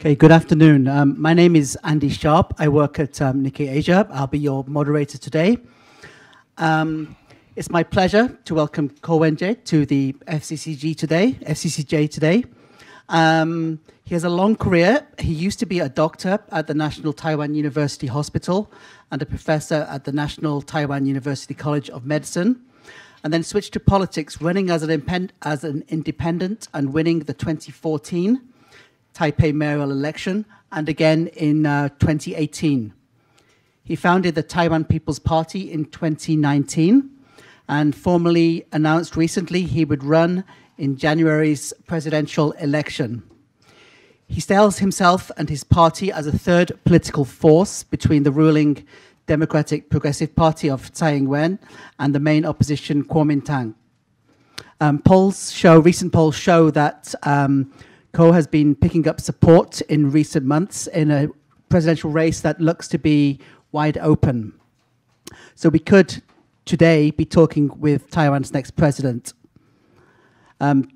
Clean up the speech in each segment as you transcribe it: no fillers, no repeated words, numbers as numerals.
Okay, good afternoon. My name is Andy Sharp. I work at Nikkei Asia. I'll be your moderator today. It's my pleasure to welcome Ko Wen-jae to the FCCJ today. He has a long career. He used to be a doctor at the National Taiwan University Hospital and a professor at the National Taiwan University College of Medicine, and then switched to politics, running as an independent and winning the 2014 Taipei mayoral election, and again in 2018. He founded the Taiwan People's Party in 2019 and formally announced recently he would run in January's presidential election. He styles himself and his party as a third political force between the ruling Democratic Progressive Party of Tsai Ing-wen and the main opposition Kuomintang. Recent polls show that Ko has been picking up support in recent months in a presidential race that looks to be wide open. So we could today be talking with Taiwan's next president.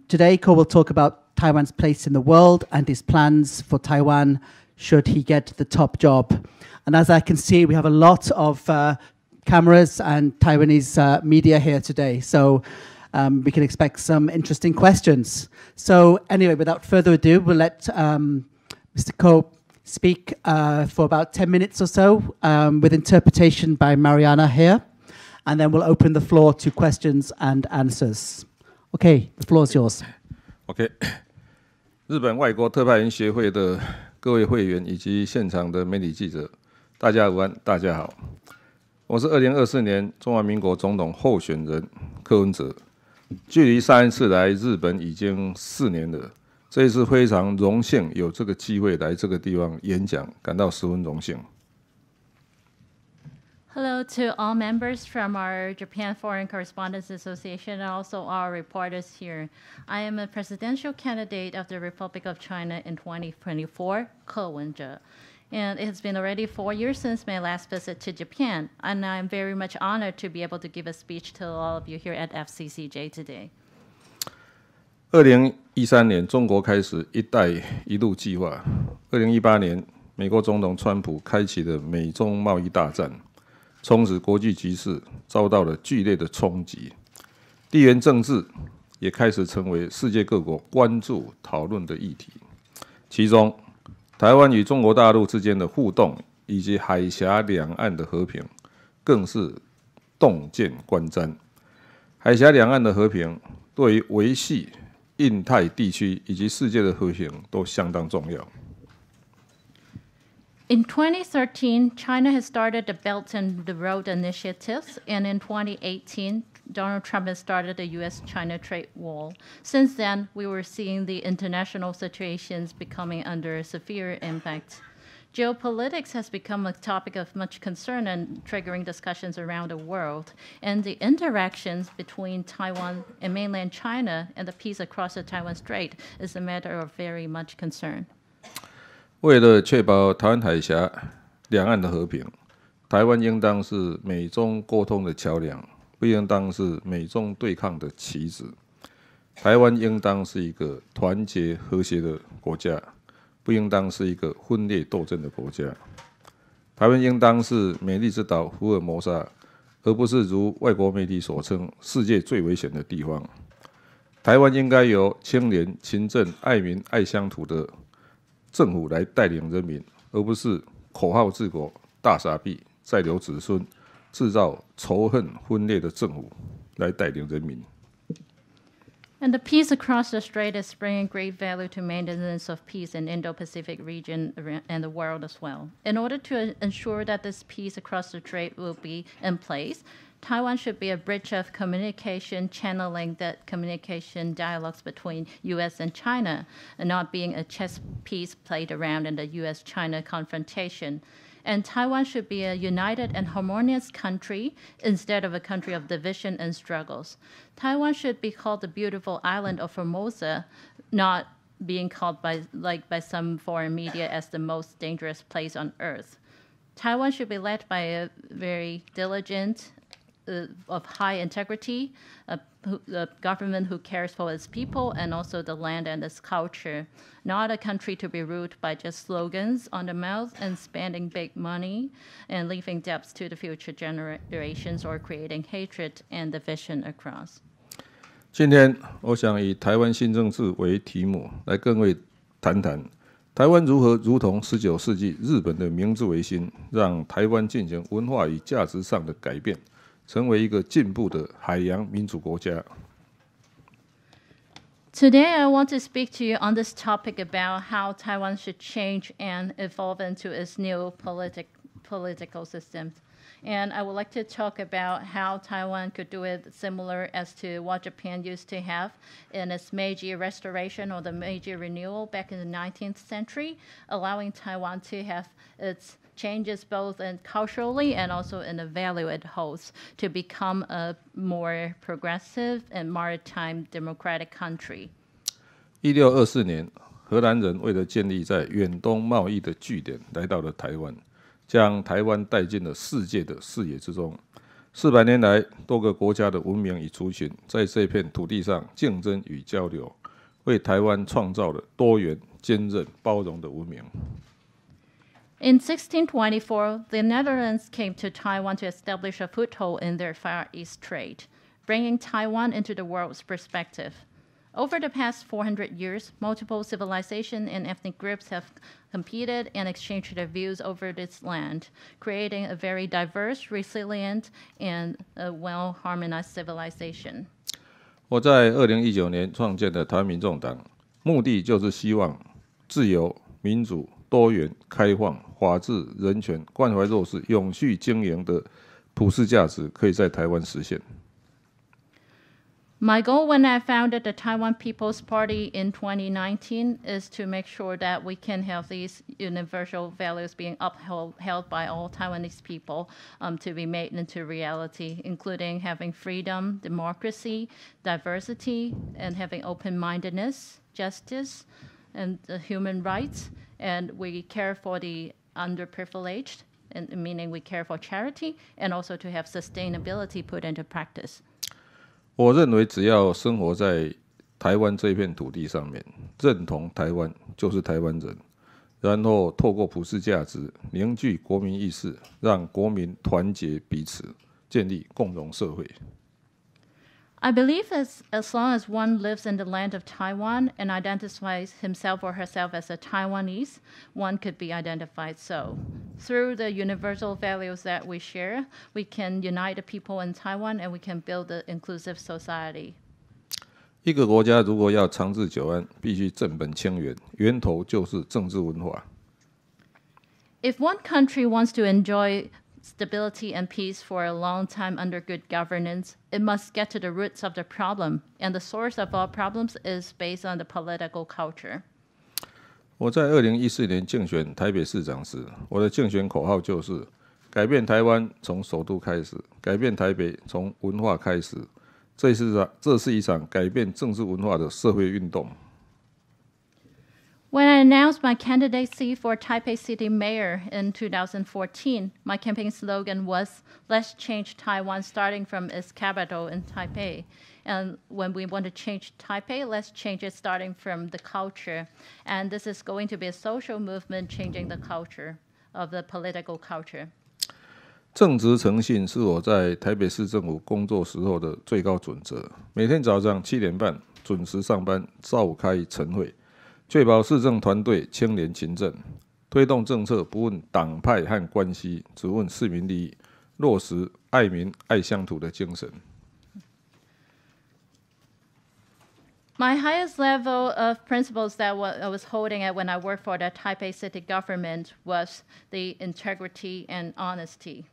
Today, Ko will talk about Taiwan's place in the world and his plans for Taiwan should he get the top job. And as I can see, we have a lot of cameras and Taiwanese media here today. So we can expect some interesting questions. So anyway, without further ado, we'll let Mr. Ko speak for about 10 minutes or so with interpretation by Mariana here. And then we'll open the floor to questions and answers. Okay, the floor is yours. Okay. 日本外国特派员协会的各位会员以及现场的媒体记者，大家午安，大家好。我是2024年中华民国总统候选人柯文哲。距离上一次来日本已经4年了，这一次非常荣幸有这个机会来这个地方演讲，感到十分荣幸。Hello to all members from our Japan Foreign Correspondents Association and also our reporters here. I am a presidential candidate of the Republic of China in 2024,柯文哲. And it has been already 4 years since my last visit to Japan, and I'm very much honored to be able to give a speech to all of you here at FCCJ today. 2013年，中国开始“一带一路”计划。2018年，美国总统川普开启了美中贸易大战，从此国际局势遭到了剧烈的冲击，地缘政治也开始成为世界各国关注讨论的议题。其中，台湾与中国大陆之间的互动，以及海峡两岸的和平，更是洞见观瞻。海峡两岸的和平，对于维系印太地区以及世界的和平都相当重要。In 2013, China has started the Belt and the Road initiatives, and in 2018, Donald Trump has started the U.S.-China trade war. Since then, we were seeing the international situations becoming under severe impact. Geopolitics has become a topic of much concern and triggering discussions around the world. And the interactions between Taiwan and mainland China and the peace across the Taiwan Strait is a matter of very much concern. 为了确保台湾海峡两岸的和平，台湾应当是美中沟通的桥梁，不应当是美中对抗的棋子。台湾应当是一个团结和谐的国家，不应当是一个分裂斗争的国家。台湾应当是美丽之岛福尔摩沙，而不是如外国媒体所称世界最危险的地方。台湾应该由清廉、勤政、爱民、爱乡土的政府来带领人民，而不是口号治国、大傻逼、再留子孙、制造仇恨分裂的政府来带领人民。And the peace across the strait is bringing great value to maintenance of peace in Indo-Pacific region and the world as well. In order to ensure that this peace across the strait will be in place, Taiwan should be a bridge of communication, channeling the communication dialogues between U.S. and China, and not being a chess piece played around in the U.S.-China confrontation. And Taiwan should be a united and harmonious country instead of a country of division and struggles. Taiwan should be called the beautiful island of Formosa, not being called by some foreign media as the most dangerous place on earth. Taiwan should be led by a very diligent, of high integrity, government who cares for its people and also the land and its culture, not a country to be ruled by just slogans on the mouth and spending big money and leaving debts to the future generations or creating hatred and division across. 今天我想以台湾新政治为题目，来跟各位谈谈台湾如何如同19世纪日本的明治维新，让台湾进行文化与价值上的改变，成为一个进步的海洋民主国家。Today, I want to speak to you on this topic about how Taiwan should change and evolve into its new political system. And I would like to talk about how Taiwan could do it similar as to what Japan used to have in its Meiji Restoration or the Meiji Renewal back in the 19th century, allowing Taiwan to have its changes both in culturally and also in the value it holds to become a more progressive and maritime democratic country. 1624年，荷兰人为了建立在远东贸易的据点，来到了台湾。将台湾带进了世界的视野之中。400年来，多个国家的文明与族群在这片土地上竞争与交流，为台湾创造了多元、坚韧、包容的文明。In 1624, the Netherlands came to Taiwan to establish a foothold in their Far East trade, bringing Taiwan into the world's perspective. Over the past 400 years, multiple civilizations and ethnic groups have competed and exchanged their views over this land, creating a very diverse, resilient, and a well-harmonized civilization. 我在2019年创建的台湾民众党，目的就是希望自由、民主、多元、开放、法治、人权、关怀弱势、永续经营的普世价值可以在台湾实现。My goal when I founded the Taiwan People's Party in 2019 is to make sure that we can have these universal values being upheld by all Taiwanese people to be made into reality, including having freedom, democracy, diversity, and having open-mindedness, justice, and human rights. And we care for the underprivileged, and meaning we care for charity, and also to have sustainability put into practice. 我认为，只要生活在台湾这片土地上面，认同台湾就是台湾人，然后透过普世价值凝聚国民意识，让国民团结彼此，建立共荣社会。I believe as long as one lives in the land of Taiwan and identifies himself or herself as a Taiwanese, one could be identified so. Through the universal values that we share, we can unite the people in Taiwan and we can build an inclusive society. 一个国家如果要长治久安，必须正本清源，源头就是政治文化。If one country wants to enjoy stability and peace for a long time under good governance, it must get to the roots of the problem, and the source of all problems is based on the political culture. 我在2014年竞选台北市长时，我的竞选口号就是改变台湾从首都开始，改变台北从文化开始。这是一场改变政治文化的社会运动。When I announced my candidacy for Taipei City Mayor in 2014, my campaign slogan was, "Let's change Taiwan starting from its capital in Taipei." And when we want to change Taipei, let's change it starting from the culture. And this is going to be a social movement changing the culture of the political culture. 正直诚信是我在台北市政府工作时候的最高准则。每天早上7点半准时上班，召开晨会。确保市政团队清廉勤政，推动政策不问党派和关系，只问市民利益，落实爱民爱乡土的精神。My highest level of principles that I was holding at when I worked for the Taipei city government was the integrity and honesty.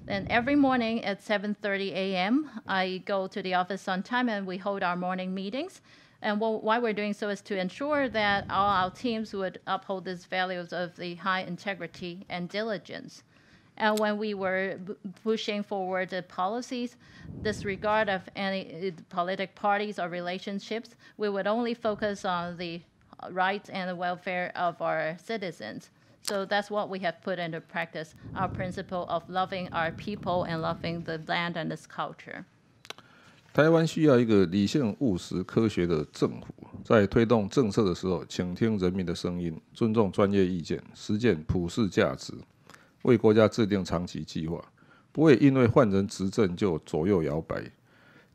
And every morning at 7:30 a.m., I go to the office on time and we hold our morning meetings. And why we're doing so is to ensure that all our teams would uphold these values of the high integrity and diligence. And when we were pushing forward the policies, disregard of any political parties or relationships, we would only focus on the rights and the welfare of our citizens. So that's what we have put into practice, our principle of loving our people and loving the land and its culture. 台湾需要一个理性、务实、科学的政府，在推动政策的时候，倾听人民的声音，尊重专业意见，实践普世价值，为国家制定长期计划，不会因为换人执政就左右摇摆，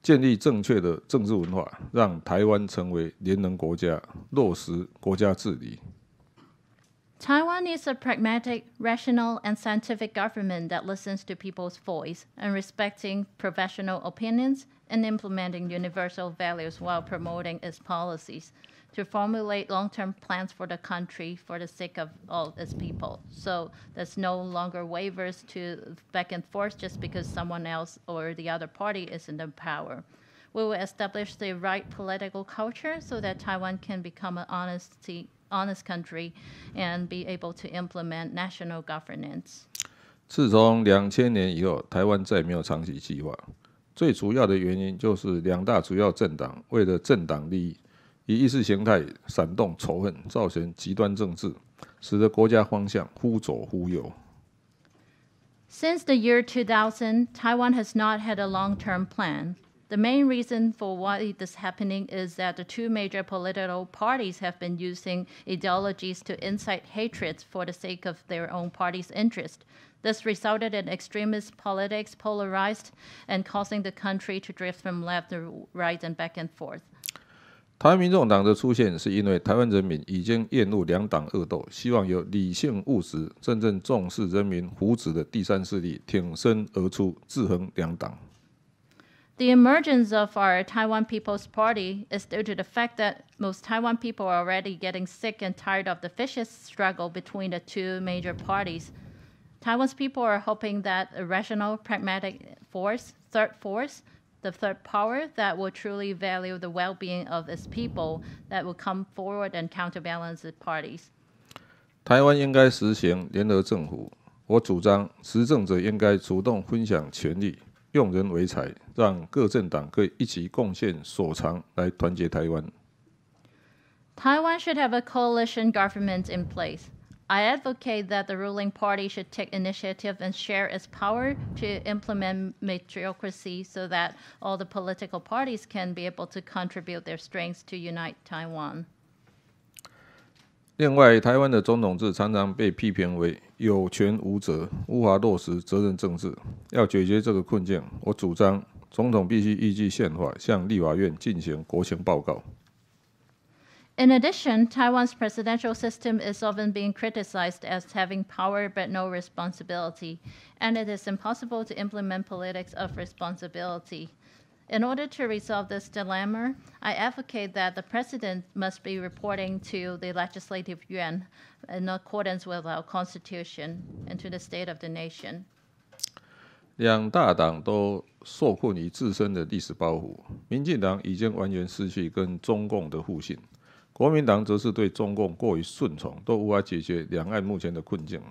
建立正确的政治文化，让台湾成为联能国家，落实国家治理。Taiwan needs a pragmatic, rational, and scientific government that listens to people's voice and respecting professional opinions and implementing universal values while promoting its policies to formulate long-term plans for the country for the sake of all its people. So there's no longer waivers to back and forth just because someone else or the other party is in the power. We will establish the right political culture so that Taiwan can become an honest country and be able to implement national governance. 自从2000年以后，台湾再没有长期计划。最主要的原因就是两大主要政党为了政党利益，以意识形态煽动仇恨，造成极端政治，使得国家方向忽左忽右。Since the year 2000, Taiwan has not had a long-term plan. The main reason for why this is happening is that the two major political parties have been using ideologies to incite hatred for the sake of their own party's interest. This resulted in extremist politics polarized and causing the country to drift from left to right and back and forth. 台湾民众党的出现，是因为台湾人民已经厌恶两党恶斗，希望有理性务实、真正重视人民福祉的第三势力挺身而出，制衡两党。The emergence of our Taiwan People's Party is due to the fact that most Taiwan people are already getting sick and tired of the vicious struggle between the two major parties. Taiwan's people are hoping that a rational, pragmatic the third power that will truly value the well-being of its people, that will come forward and counterbalance the parties. 台湾应该实行联合政府，我主张执政者应该主动分享权力，用人唯才，让各政党可以一起贡献所长来团结台湾。Taiwan should have a coalition government in place. I advocate that the ruling party should take initiative and share its power to implement meritocracy so that all the political parties can be able to contribute their strengths to unite Taiwan. 另外，台湾的总统制常常被批评为有权无责，无法落实责任政治。要解决这个困境，我主张总统必须依据宪法向立法院进行国情报告。In addition, Taiwan's presidential system is often being criticized as having power but no responsibility, and it is impossible to implement politics of responsibility. In order to resolve this dilemma, I advocate that the president must be reporting to the legislative yuan in accordance with our constitution and to the state of the nation. 两大党都受困于自身的历史包袱，民进党已经完全失去跟中共的互信。国民党则是对中共过于顺从，都无法解决两岸目前的困境。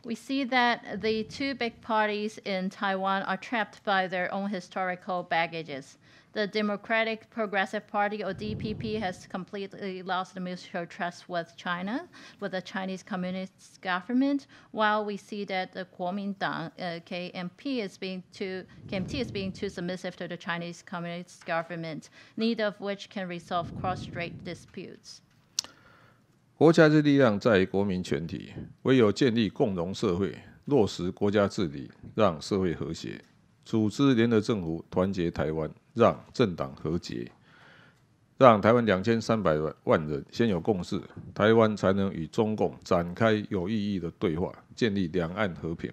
We see that the two big parties in Taiwan are trapped by their own historical baggages. The Democratic Progressive Party, or DPP, has completely lost the mutual trust with China, with the Chinese Communist government, while we see that the Kuomintang, KMT, is being too submissive to the Chinese Communist government, neither of which can resolve cross-strait disputes. 国家之力量在于国民全体，唯有建立共荣社会，落实国家治理，让社会和谐，组织联合政府团结台湾，让政党和解，让台湾2300万人先有共识，台湾才能与中共展开有意义的对话，建立两岸和平。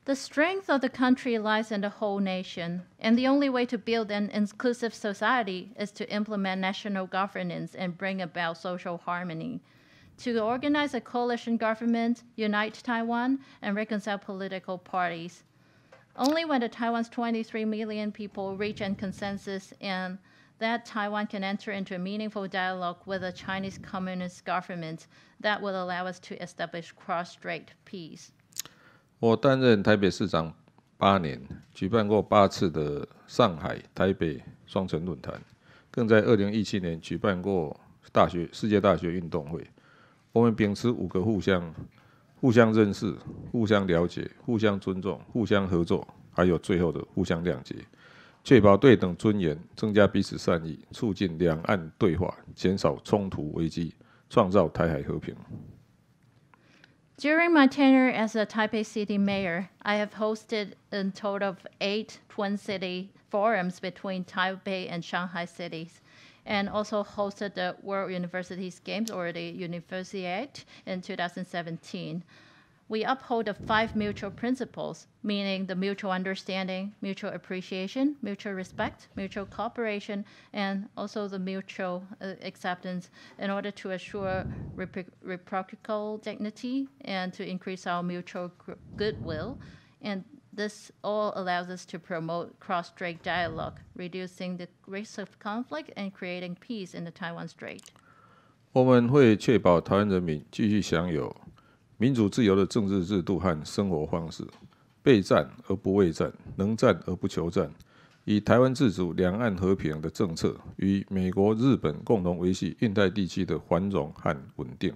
The strength of the country lies in the whole nation, and the only way to build an inclusive society is to implement national governance and bring about social harmony. To organize a coalition government, unite Taiwan, and reconcile political parties. Only when the Taiwan's 23 million people reach a consensus and that Taiwan can enter into a meaningful dialogue with the Chinese Communist government that will allow us to establish cross-strait peace. 我担任台北市长8年，举办过8次的上海、台北双城论坛，更在2017年举办过世界大学运动会。我们秉持5个互相认识、互相了解、互相尊重、互相合作，还有最后的互相谅解，确保对等尊严，增加彼此善意，促进两岸对话，减少冲突危机，创造台海和平。During my tenure as a Taipei City Mayor, I have hosted a total of 8 Twin City forums between Taipei and Shanghai cities, and also hosted the World Universities Games, or the Universiade, in 2017. We uphold the 5 mutual principles, meaning the mutual understanding, mutual appreciation, mutual respect, mutual cooperation, and also the mutual acceptance in order to assure reciprocal dignity and to increase our mutual goodwill. And this all allows us to promote cross-strait dialogue, reducing the risk of conflict and creating peace in the Taiwan Strait. 我们会确保台湾人民继续享有民主自由的政治制度和生活方式，备战而不畏战，能战而不求战，以台湾自主、两岸和平的政策，与美国、日本共同维系印太地区的繁荣和稳定。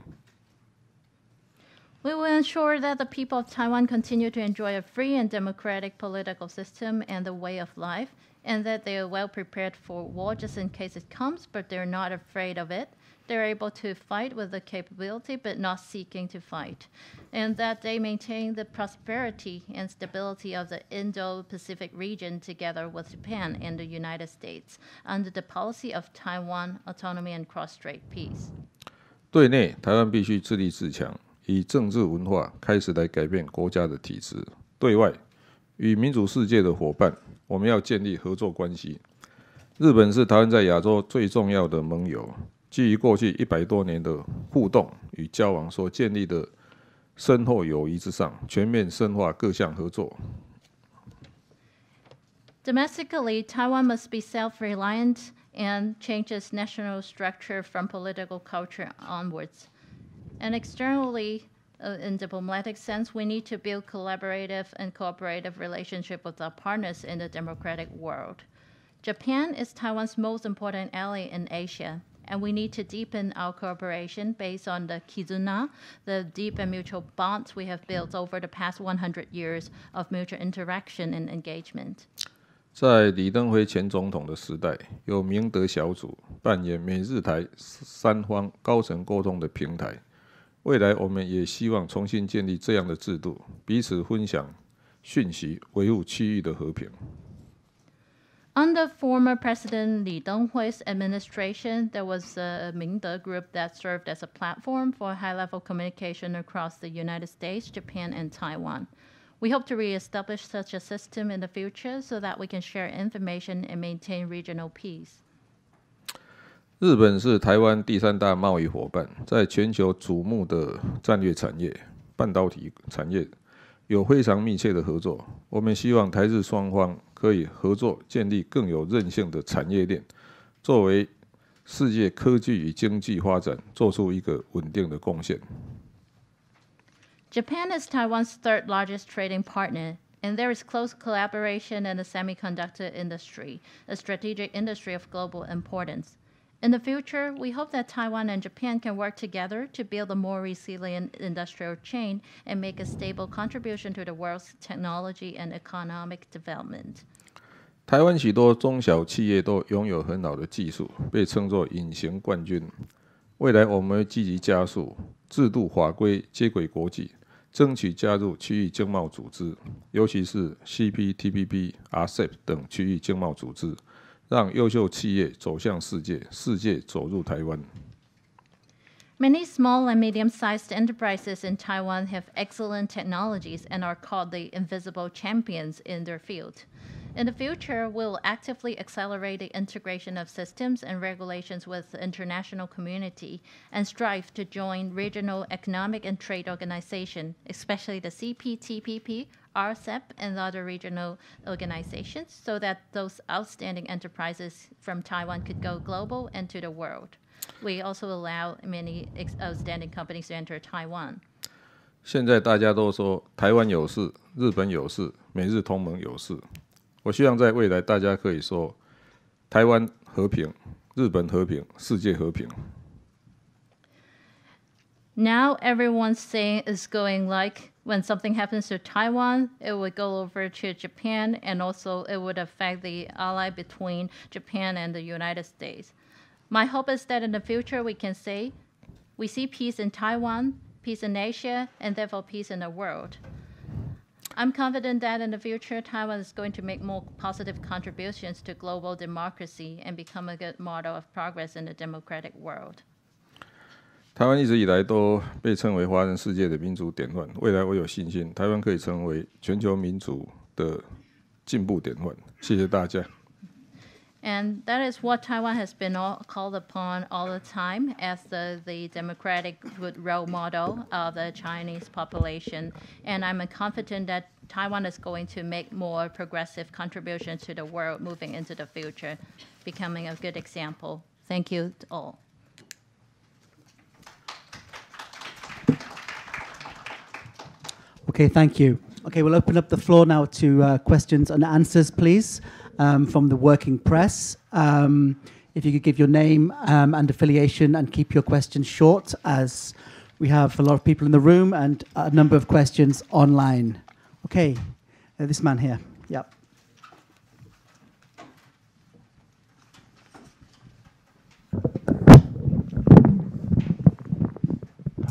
We will ensure that the people of Taiwan continue to enjoy a free and democratic political system and the way of life, and that they are well prepared for war just in case it comes, but they're not afraid of it. They're able to fight with the capability, but not seeking to fight. And that they maintain the prosperity and stability of the Indo-Pacific region together with Japan and the United States under the policy of Taiwan autonomy and cross-strait peace. 对内，台湾必须自立自强，以政治文化开始来改变国家的体制；对外，与民主世界的伙伴，我们要建立合作关系。日本是台湾在亚洲最重要的盟友。基于过去100多年的互动与交往所建立的深厚友谊之上，全面深化各项合作。Domestically, Taiwan must be self-reliant and change its national structure from political culture onwards. And externally, in diplomatic sense, we need to build collaborative and cooperative relationship with our partners in the democratic world. Japan is Taiwan's most important ally in Asia, and we need to deepen our cooperation based on the kizuna, the deep and mutual bonds we have built over the past 100 years of mutual interaction and engagement. 在李登辉前总统的时代，有明德小组扮演美日台3方高层沟通的平台。未来我们也希望重新建立这样的制度，彼此分享讯息，维护区域的和平。Under former President Li Denghui's administration, there was a Mingde group that served as a platform for high-level communication across the United States, Japan, and Taiwan. We hope to reestablish such a system in the future so that we can share information and maintain regional peace. 日本是台湾第3大贸易伙伴，在全球瞩目的战略产业半导体产业有非常密切的合作。我们希望台日双方可以合作，建立更有韧性的产业链，作为世界科技与经济发展做出一个稳定的贡献。Japan is Taiwan's 3rd largest trading partner, and there is close collaboration in the semiconductor industry, a strategic industry of global importance. In the future, we hope that Taiwan and Japan can work together to build a more resilient industrial chain and make a stable contribution to the world's technology and economic development. 台湾许多中小企业都拥有很好的技术，被称作隐形冠军。未来我们会积极加速制度法规接轨国际，争取加入区域经贸组织，尤其是 CPTPP、RCEP 等区域经贸组织。让优秀企业走向世界，世界走入台湾。Many small and medium-sized enterprises in Taiwan have excellent technologies and are called the invisible champions in their field. In the future, we will actively accelerate the integration of systems and regulations with the international community and strive to join regional economic and trade organizations, especially the CPTPP, RCEP, and other regional organizations, so that those outstanding enterprises from Taiwan could go global and to the world. We also allow many outstanding companies to enter Taiwan. 现在大家都说台湾有事，日本有事，美日同盟有事。我希望在未来大家可以说台湾和平、日本和平、世界和平。Now everyone's saying is going like when something happens to Taiwan, it would go over to Japan, and also it would affect the ally between Japan and the United States. My hope is that in the future we can say, we see peace in Taiwan, peace in Asia, and therefore peace in the world. I'm confident that in the future, Taiwan is going to make more positive contributions to global democracy and become a good model of progress in the democratic world. 台湾一直以来都被称为华人世界的民主典范，未来我有信心，台湾可以成为全球民主的进步典范。谢谢大家。And that is what Taiwan has been called upon all the time as the democratic good role model of the Chinese population. And I'm confident that Taiwan is going to make more progressive contributions to the world moving into the future, becoming a good example. Thank you to all. Okay, thank you. Okay, we'll open up the floor now to questions and answers, please, from the working press. If you could give your name and affiliation and keep your questions short, as we have a lot of people in the room and a number of questions online. Okay, this man here. Yep.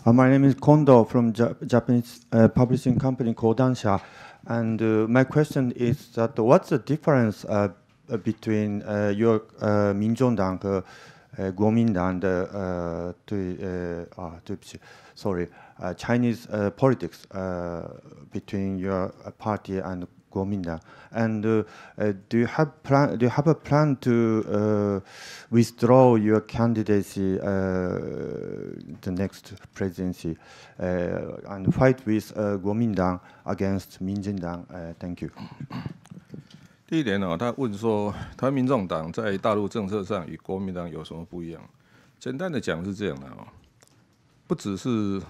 My name is Kondo from Japanese publishing company Kodansha, and my question is that what's the difference between your 민중당, 국민당, Chinese politics between your party and 국민당, and do you have a plan to withdraw your candidacy the next presidency and fight with 국민당 against 민진당? Thank you. 第一点他问说，台湾民众党在大陆政策上与国民党有什么不一样？简单的讲是这样的不只是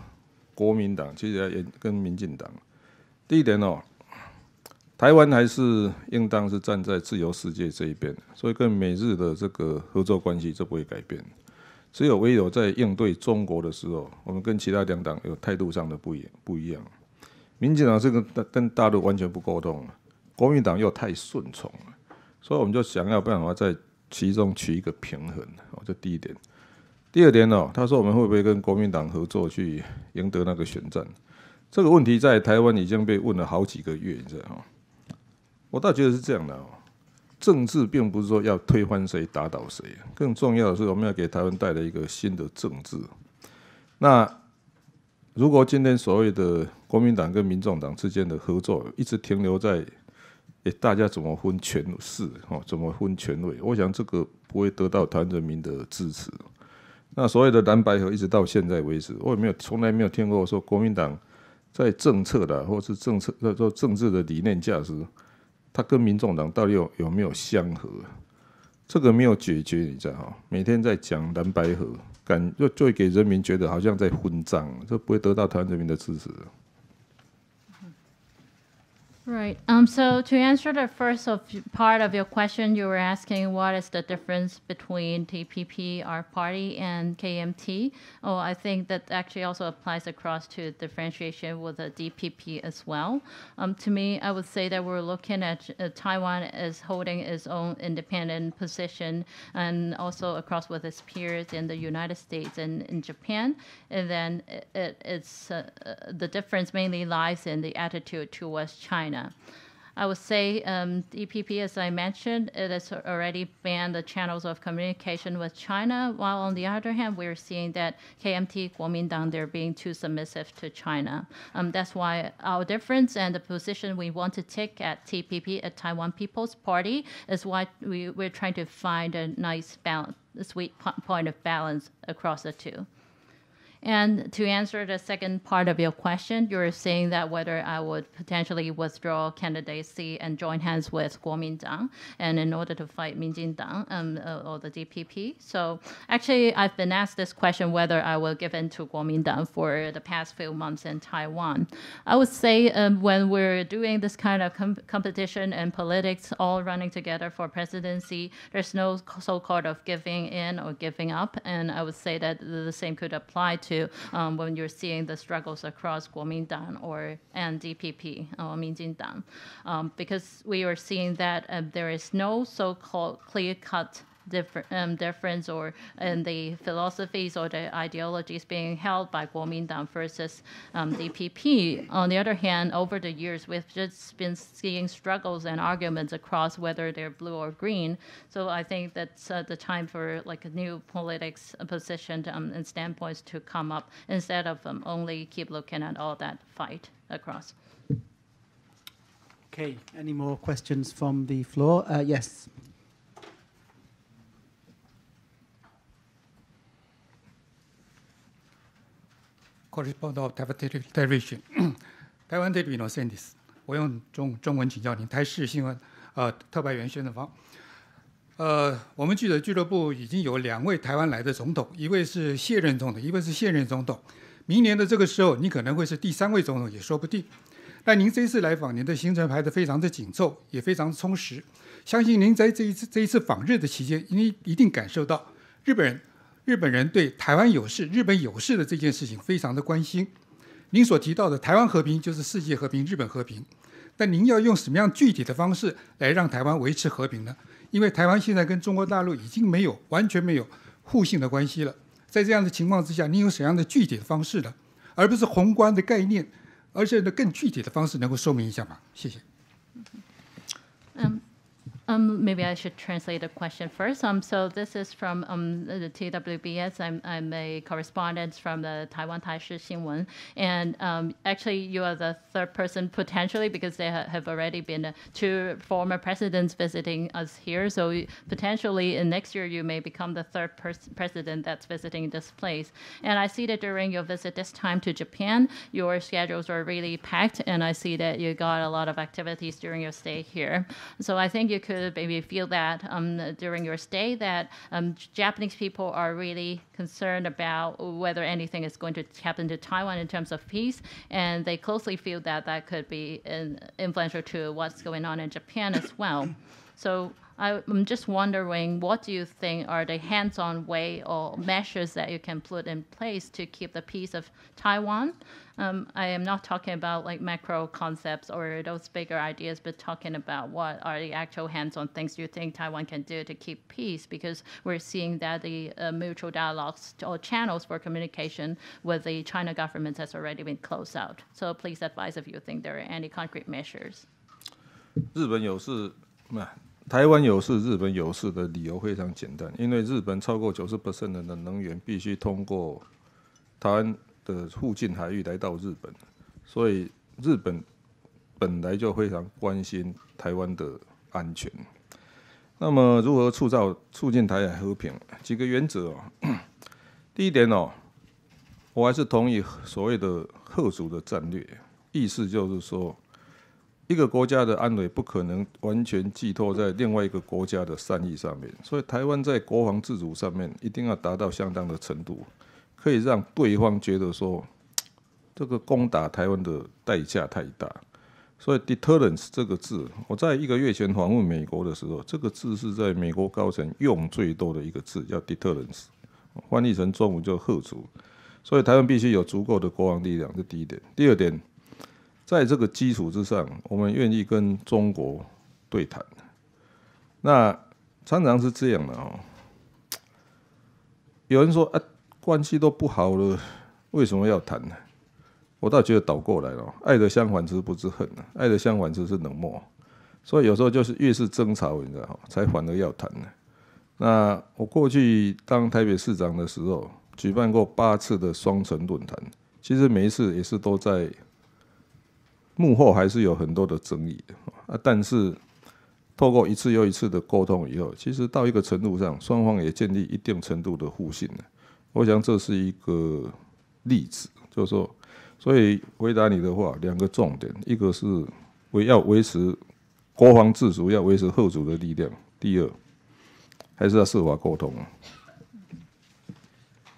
国民党，其实也跟民进党。第一点台湾还是应当是站在自由世界这一边，所以跟美日的这个合作关系就不会改变。唯有在应对中国的时候，我们跟其他两党有态度上的不一样。民进党是跟大陆完全不沟通，国民党又太顺从了，所以我们就想要办法在其中取一个平衡。这第一点。第二点他说我们会不会跟国民党合作去赢得那个选战？这个问题在台湾已经被问了好几个月，你知道吗？我倒觉得是这样的政治并不是说要推翻谁打倒谁，更重要的是我们要给台湾带来一个新的政治。那如果今天所谓的国民党跟民众党之间的合作一直停留在大家怎么分权势怎么分权位，我想这个不会得到台湾人民的支持。那所谓的蓝白合一直到现在为止，我从来没有听过说国民党在政策的或是政治的理念价值，他跟民众党到底有没有相合？这个没有解决，你知道每天在讲蓝白合，就会给人民觉得好像在分赃，这不会得到台湾人民的支持。Right. So to answer the first part of your question, you were asking what is the difference between TPP, our party, and KMT. Oh, I think that actually also applies across to differentiation with the DPP as well. To me, I would say that we're looking at Taiwan as holding its own independent position, and also across with its peers in the United States and in Japan. And then it's the difference mainly lies in the attitude towards China. I would say EPP, as I mentioned, it has already banned the channels of communication with China, while on the other hand, we're seeing that KMT, Kuomintang, they're being too submissive to China. That's why our difference and the position we want to take at TPP, at Taiwan People's Party, is why we're trying to find a nice balance, a sweet point of balance across the two. And to answer the second part of your question, you're saying that whether I would potentially withdraw candidacy and join hands with Kuomintang, and in order to fight Minjindang or the DPP. So actually, I've been asked this question whether I will give in to Kuomintang for the past few months in Taiwan. I would say when we're doing this kind of competition and politics all running together for presidency, there's no so-called of giving in or giving up. And I would say that the same could apply to to when you're seeing the struggles across 国民党 and DPP, 民进党, because we are seeing that there is no so-called clear-cut difference or in the philosophies or the ideologies being held by 国民党 versus DPP. On the other hand, over the years, we've just been seeing struggles and arguments across whether they're blue or green. So I think that's the time for like a new politics position and standpoints to come up instead of only keep looking at all that fight across. Okay, any more questions from the floor? Yes. Correspondent of Taiwan Television， 台湾 Television Sendis， 我用中文请教您。台视新闻特派员宣传方。我们记者俱乐部已经有2位台湾来的总统，一位是卸任总统，一位是现任总统。明年的这个时候，你可能会是第3位总统也说不定。但您这一次来访，您的行程排得非常的紧凑，也非常充实。相信您在这一次访日的期间，您一定感受到日本人对台湾有事、日本有事的这件事情非常的关心。您所提到的台湾和平就是世界和平、日本和平，但您要用什么样具体的方式来让台湾维持和平呢？因为台湾现在跟中国大陆已经完全没有互信的关系了。在这样的情况之下，您有什么样的具体的方式呢？而不是宏观的概念，而是更具体的方式能够说明一下吗？谢谢。Maybe I should translate the question first. So this is from the TWBS. I'm a correspondent from the Taiwan Taishi Xinwen. And actually, you are the third person potentially because there have already been 2 former presidents visiting us here. So potentially next year, you may become the third president that's visiting this place. And I see that during your visit this time to Japan, your schedules are really packed. And I see that you got a lot of activities during your stay here. So I think you could maybe feel that during your stay that Japanese people are really concerned about whether anything is going to happen to Taiwan in terms of peace, and they closely feel that that could be influential to what's going on in Japan as well. So I'm just wondering, what do you think are the hands-on way or measures that you can put in place to keep the peace of Taiwan? I am not talking about like macro concepts or those bigger ideas, but talking about what are the actual hands-on things you think Taiwan can do to keep peace, because we're seeing that the mutual dialogues or channels for communication with the China government has already been closed out. So please advise if you think there are any concrete measures. 日本有事，台湾有事，日本有事的理由非常简单，因为日本超过90% 的能源必须通过台湾的附近海域来到日本，所以日本本来就非常关心台湾的安全。那么如何促进台海和平？几个原则第一点我还是同意所谓的嚇阻的战略，意思就是说，一个国家的安危不可能完全寄托在另外一个国家的善意上面，所以台湾在国防自主上面一定要达到相当的程度，可以让对方觉得说，这个攻打台湾的代价太大。所以 deterrence 这个字，我在1个月前访问美国的时候，这个字是在美国高层用最多的一个字，叫 deterrence， 翻译成中文就嚇阻。所以台湾必须有足够的国防力量，这第一点。第二点，在这个基础之上，我们愿意跟中国对谈。那常常是这样的有人说关系都不好了，为什么要谈呢？我倒觉得倒过来了，爱的相反词不是恨，爱的相反词是冷漠。所以有时候就是越是争吵，你知道才反而要谈呢。那我过去当台北市长的时候，举办过8次的双城论坛，其实每一次也是都在幕后还是有很多的争议的但是透过一次又一次的沟通以后，其实到一个程度上，双方也建立一定程度的互信了。我想这是一个例子，就是说，所以回答你的话，2个重点，一个是要维持国防自主，要维持嚇阻的力量；第二，还是要设法沟通。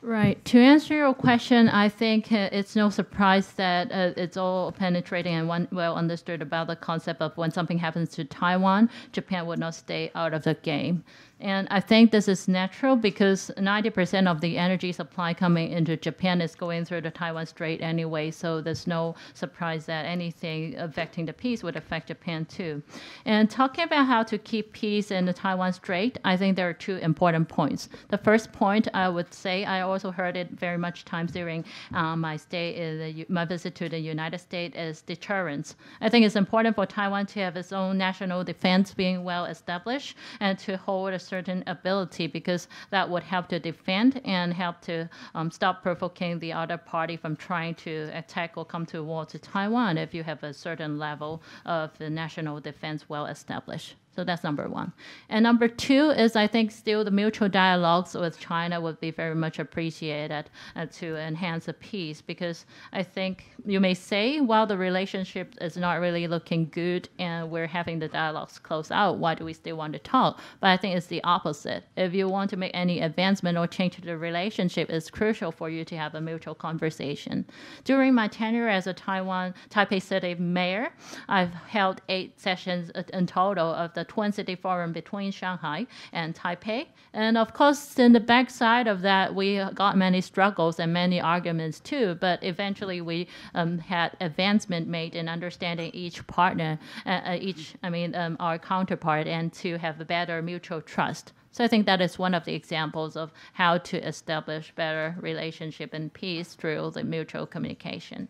Right. To answer your question, I think it's no surprise that it's all penetrating and well understood about the concept of when something happens to Taiwan, Japan would not stay out of the game. And I think this is natural because 90% of the energy supply coming into Japan is going through the Taiwan Strait anyway, so there's no surprise that anything affecting the peace would affect Japan too. And talking about how to keep peace in the Taiwan Strait, I think there are two important points. The first point I would say, I also heard it very much times during my stay in my visit to the United States, is deterrence. I think it's important for Taiwan to have its own national defense being well established and to hold a certain ability, because that would help to defend and help to stop provoking the other party from trying to attack or come to war to Taiwan if you have a certain level of the national defense well established. So that's number one. And number two is, I think still the mutual dialogues with China would be very much appreciated to enhance the peace, because I think you may say, while the relationship is not really looking good and we're having the dialogues close out, why do we still want to talk? But I think it's the opposite. If you want to make any advancement or change to the relationship, it's crucial for you to have a mutual conversation. During my tenure as a Taipei City mayor, I've held 8 sessions in total of the Twin City Forum between Shanghai and Taipei. And of course, in the backside of that, we got many struggles and many arguments too, but eventually we had advancement made in understanding each partner, our counterpart, and to have a better mutual trust. So I think that is one of the examples of how to establish better relationship and peace through the mutual communication.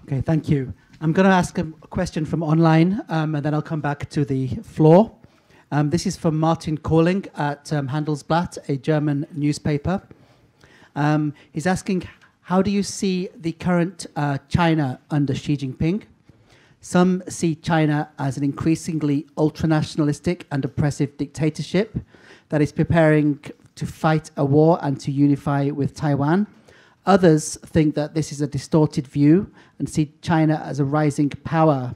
Okay, thank you. I'm going to ask a question from online, and then I'll come back to the floor. This is from Martin Kohling at Handelsblatt, a German newspaper. He's asking, how do you see the current China under Xi Jinping? Some see China as an increasingly ultranationalistic and oppressive dictatorship that is preparing to fight a war and to unify with Taiwan. Others think that this is a distorted view and see China as a rising power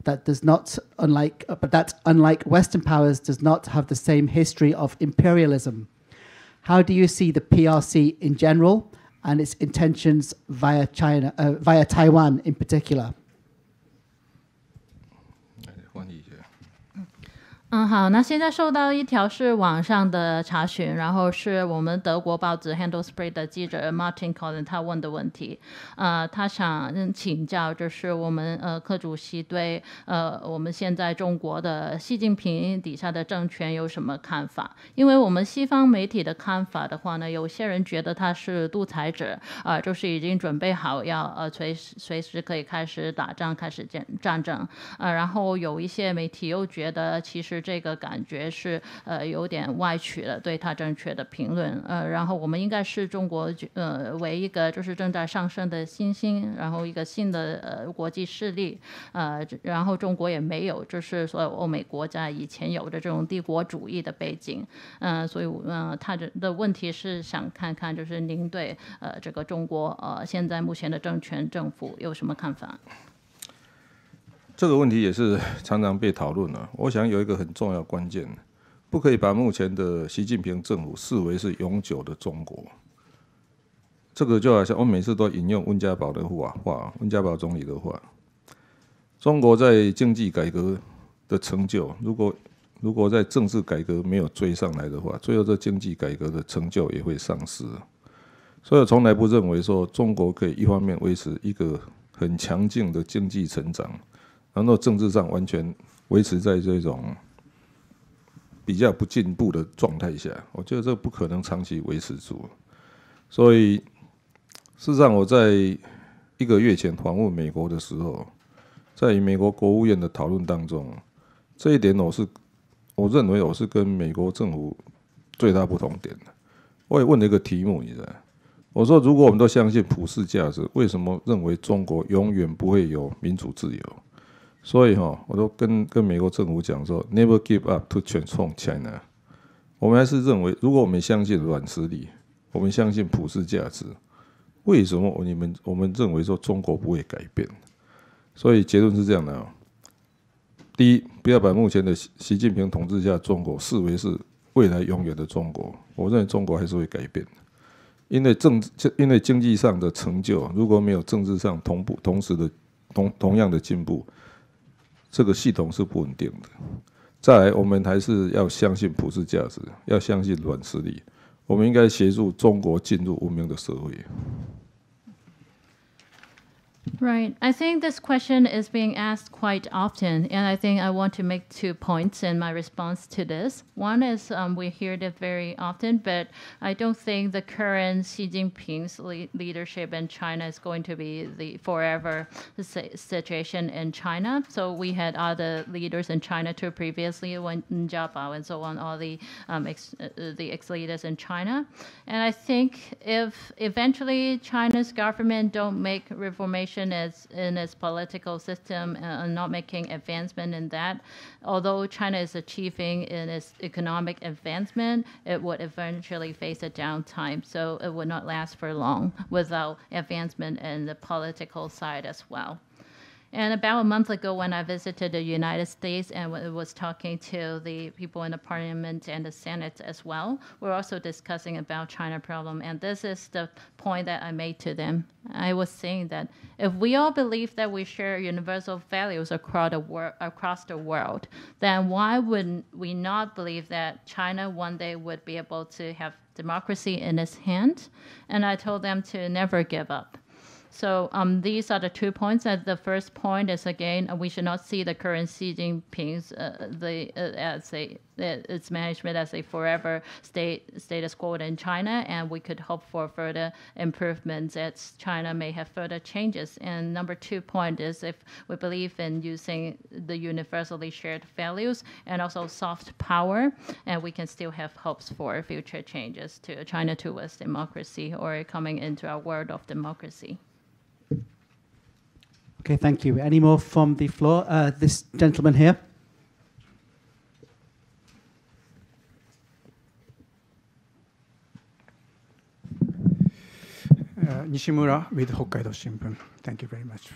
that does not, unlike Western powers, does not have the same history of imperialism. How do you see the PRC in general and its intentions via Taiwan in particular? 好，那现在收到一条是网上的查询，然后是我们德国报纸 Handelsblatt 的记者 Martin Kohlen 他问的问题，他想请教就是我们柯主席对我们现在中国的习近平底下的政权有什么看法？因为我们西方媒体的看法的话呢，有些人觉得他是独裁者，就是已经准备好要随时可以开始打仗、开始战争，然后有一些媒体又觉得其实这个感觉是有点歪曲了对他正确的评论，然后我们应该是中国为一个就是正在上升的新兴，然后一个新的国际势力，然后中国也没有就是所有欧美国家以前有的这种帝国主义的背景，所以他的问题是想看看就是您对这个中国现在目前的政府有什么看法？这个问题也是常常被讨论了。我想有一个很重要的关键，不可以把目前的习近平政府视为是永久的中国。这个就好像我每次都引用温家宝的话，温家宝总理的话：中国在经济改革的成就，如果在政治改革没有追上来的话，最后这经济改革的成就也会丧失。所以我从来不认为说中国可以一方面维持一个很强劲的经济成长，然后政治上完全维持在这种比较不进步的状态下，我觉得这不可能长期维持住。所以，事实上我在1个月前访问美国的时候，在美国国务院的讨论当中，这一点我认为我是跟美国政府最大不同点的。我也问了一个题目，你知道？我说，如果我们都相信普世价值，为什么认为中国永远不会有民主自由？所以我都跟美国政府讲说 ，Never give up to transform China。我们还是认为，如果我们相信软实力，我们相信普世价值，为什么我们认为说中国不会改变？所以结论是这样的第一，不要把目前的习近平统治下中国视为是未来永远的中国。我认为中国还是会改变的，因为经济上的成就，如果没有政治上同样的进步。这个系统是不稳定的。再来，我们还是要相信普世价值，要相信软实力。我们应该协助中国进入文明的社会。Right. I think this question is being asked quite often, and I think I want to make 2 points in my response to this. One is we hear it very often, but I don't think the current Xi Jinping's leadership in China is going to be the forever situation in China. So we had other leaders in China too previously, when Jiabao and so on, all the ex-leaders in China. And I think if eventually China's government don't make reformation in its political system and not making advancement in that, although China is achieving in its economic advancement, it would eventually face a downtime. So it would not last for long without advancement in the political side as well. And about a month ago, when I visited the United States and was talking to the people in the Parliament and the Senate as well, we're also discussing about China problem. And this is the point that I made to them. I was saying that if we all believe that we share universal values across the world, then why would we not believe that China one day would be able to have democracy in its hand? And I told them to never give up. So these are the 2 points. The first point is, again, we should not see the current Xi Jinping's its management as a forever status quo in China, and we could hope for further improvements as China may have further changes. And number 2 point is, if we believe in using the universally shared values and also soft power, and we can still have hopes for future changes to China towards democracy or coming into a world of democracy. Okay, thank you. Any more from the floor? This gentleman here. Nishimura with Hokkaido Shimbun. Thank you very much.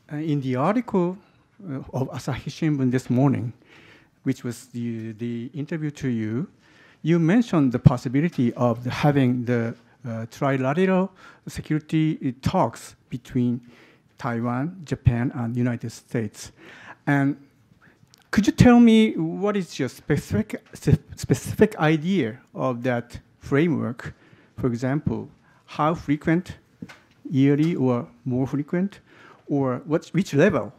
In the article of Asahi Shimbun this morning, which was the interview to you, you mentioned the possibility of having the trilateral security talks between Taiwan, Japan, and United States. And could you tell me what is your specific idea of that framework? For example, how frequent, yearly or more frequent, or which level?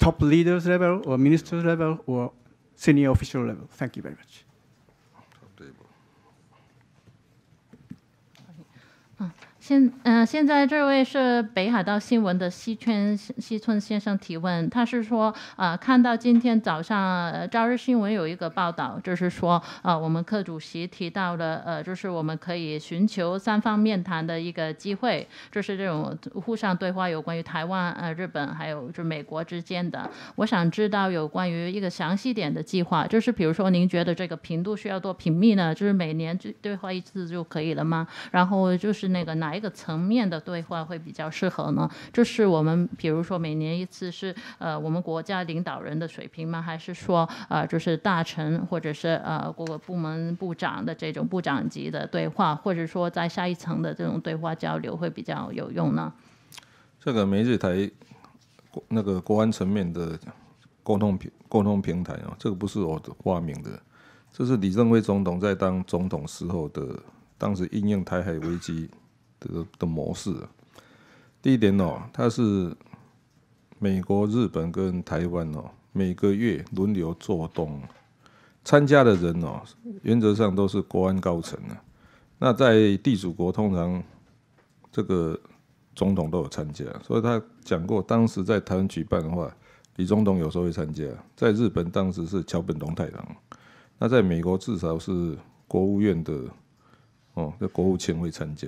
Top leaders level, or ministers level, or senior official level? Thank you very much. 现在这位是北海道新闻的西村先生提问，他是说看到今天早上朝日新闻有一个报道，就是说我们柯主席提到了就是我们可以寻求3方面谈的一个机会，就是这种互相对话有关于台湾、日本还有就是美国之间的。我想知道有关于一个详细点的计划，就是比如说您觉得这个频度需要多频密呢？就是每年对话1次就可以了吗？然后就是那个哪一个层面的对话会比较适合呢？就是我们比如说每年1次是我们国家领导人的水平吗？还是说就是大臣或者是各个部门部长的这种部长级的对话，或者说在下一层的这种对话交流会比较有用呢？这个美日台那个国安层面的沟通平台这个不是我发明的，这是李登辉总统在当总统时候的当时因应台海危机的模式。第一点它是美国、日本跟台湾每个月轮流做动，参加的人原则上都是国安高层那在地主国通常这个总统都有参加，所以他讲过，当时在台湾举办的话，李总统有时候会参加。在日本当时是桥本龙太郎，那在美国至少是国务院的的国务卿会参加。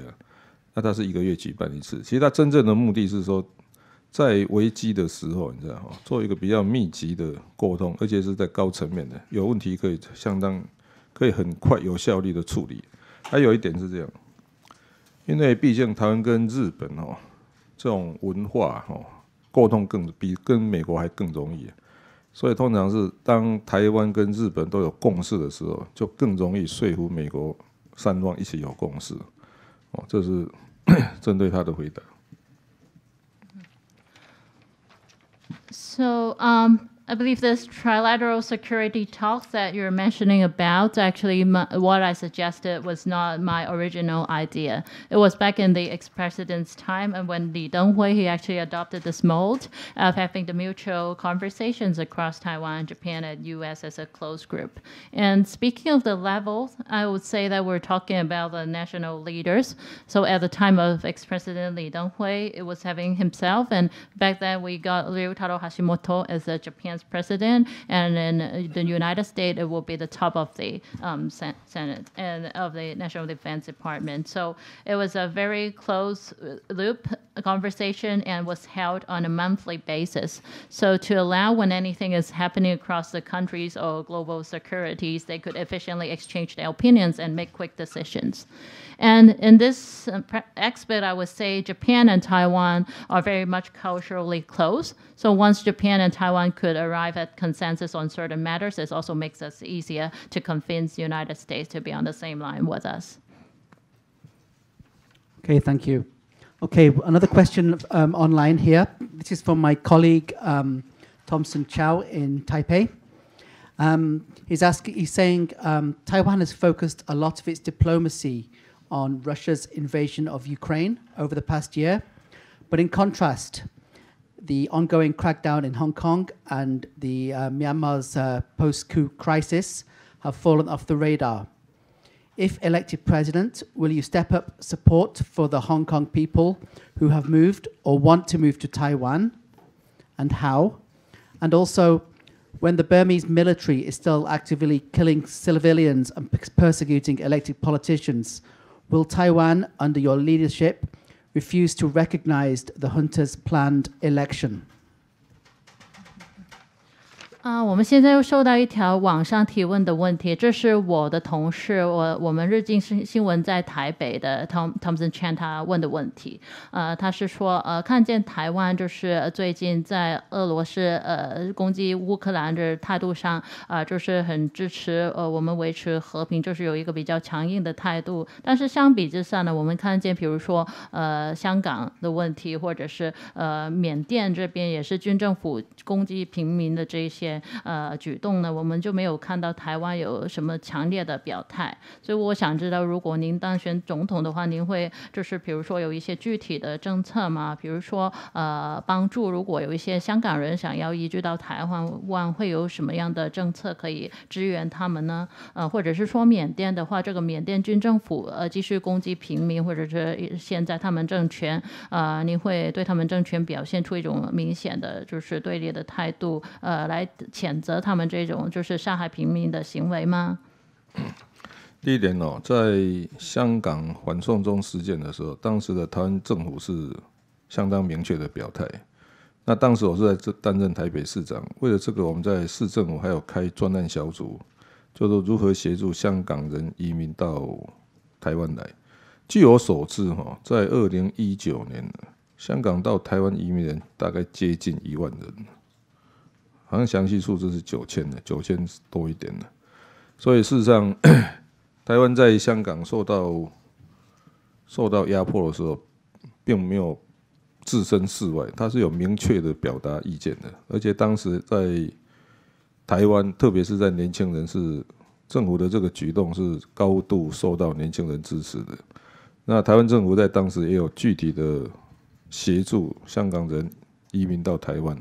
那他是1个月举办1次，其实他真正的目的是说，在危机的时候，你知道做一个比较密集的沟通，而且是在高层面的，有问题可以很快有效率的处理。还有一点是这样，因为毕竟台湾跟日本这种文化沟通比跟美国还更容易，所以通常是当台湾跟日本都有共识的时候，就更容易说服美国3方一起有共识。这是针对他的回答。So I believe this trilateral security talks that you're mentioning about, actually what I suggested was not my original idea. It was back in the ex-president's time, and when Li Denghui, he actually adopted this mold of having the mutual conversations across Taiwan, Japan, and US as a closed group. And speaking of the levels, I would say that we're talking about the national leaders. So at the time of ex-president Li Denghui, it was having himself, and back then we got Ryutaro Hashimoto as the Japan's president, and in the United States, it will be the top of the Senate and of the National Defense Department. So it was a very close loop conversation and was held on a monthly basis. So to allow when anything is happening across the countries or global securities, they could efficiently exchange their opinions and make quick decisions. And in this aspect, I would say Japan and Taiwan are very much culturally close. So once Japan and Taiwan could arrive at consensus on certain matters, it also makes us easier to convince the United States to be on the same line with us. Okay, thank you. Okay, another question online here. This is from my colleague Thompson Chow in Taipei. He's saying Taiwan has focused a lot of its diplomacy on Russia's invasion of Ukraine over the past year. But in contrast, the ongoing crackdown in Hong Kong and the Myanmar's post-coup crisis have fallen off the radar. If elected president, will you step up support for the Hong Kong people who have moved or want to move to Taiwan, and how? And also, when the Burmese military is still actively killing civilians and persecuting elected politicians, will Taiwan, under your leadership, refuse to recognize the junta's planned election? 我们现在又收到一条网上提问的问题，这是我的同事，我们日经新闻在台北的 Thompson Chan 他问的问题。他是说看见台湾就是最近在俄罗斯攻击乌克兰的态度上就是很支持我们维持和平，就是有一个比较强硬的态度。但是相比之下呢，我们看见比如说香港的问题，或者是缅甸这边也是军政府攻击平民的这些举动呢，我们就没有看到台湾有什么强烈的表态。所以我想知道，如果您当选总统的话，您会就是比如说有一些具体的政策吗？比如说帮助如果有一些香港人想要移居到台湾，会有什么样的政策可以支援他们呢？或者是说缅甸的话，这个缅甸军政府继续攻击平民，或者是现在他们政权您会对他们政权表现出一种明显的就是对立的态度来谴责他们这种就是杀害平民的行为吗？第一点在香港反送中事件的时候，当时的台湾政府是相当明确的表态。那当时我是在担任台北市长，为了这个，我们在市政府还有开专案小组，就说如何协助香港人移民到台湾来。据我所知，在2019年，香港到台湾移民人大概接近1万人。好像详细数字是9000多一点的，所以事实上，台湾在香港受到压迫的时候，并没有置身事外，他是有明确的表达意见的，而且当时在台湾，特别是在年轻人，是政府的这个举动是高度受到年轻人支持的。那台湾政府在当时也有具体的协助香港人移民到台湾。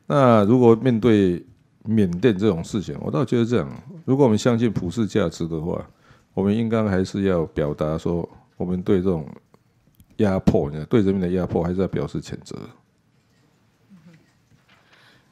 那如果面对缅甸这种事情，我倒觉得这样，如果我们相信普世价值的话，我们应该还是要表达说，我们对这种压迫，对人民的压迫，还是要表示谴责。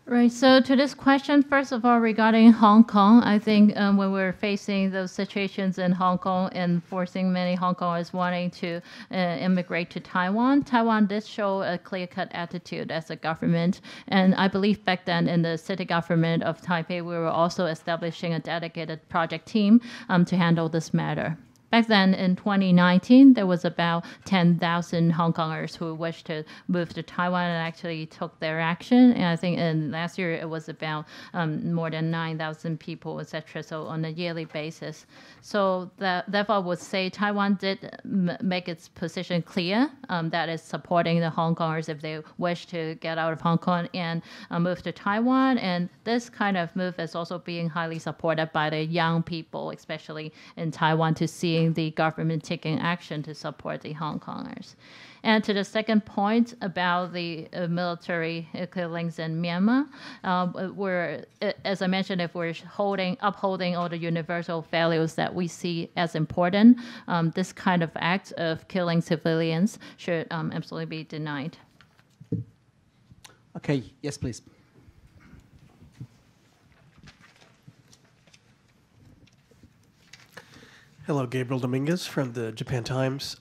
Right, so to this question, first of all, regarding Hong Kong, I think when we're facing those situations in Hong Kong and forcing many Hong Kongers wanting to immigrate to Taiwan, Taiwan did show a clear-cut attitude as a government. And I believe back then in the city government of Taipei, we were also establishing a dedicated project team to handle this matter. back then in 2019, there was about 10,000 Hong Kongers who wished to move to Taiwan and actually took their action. And I think in last year it was about more than 9,000 people, etc. So on a yearly basis. So therefore, I would say Taiwan did make its position clear, that is supporting the Hong Kongers if they wish to get out of Hong Kong and move to Taiwan. And this kind of move is also being highly supported by the young people, especially in Taiwan, to seeing the government taking action to support the Hong Kongers. And to the second point about the military killings in Myanmar, as I mentioned, if we're upholding all the universal values that we see as important, this kind of act of killing civilians should absolutely be denied. Okay, yes, please. Hello, Gabriel Dominguez from the Japan Times.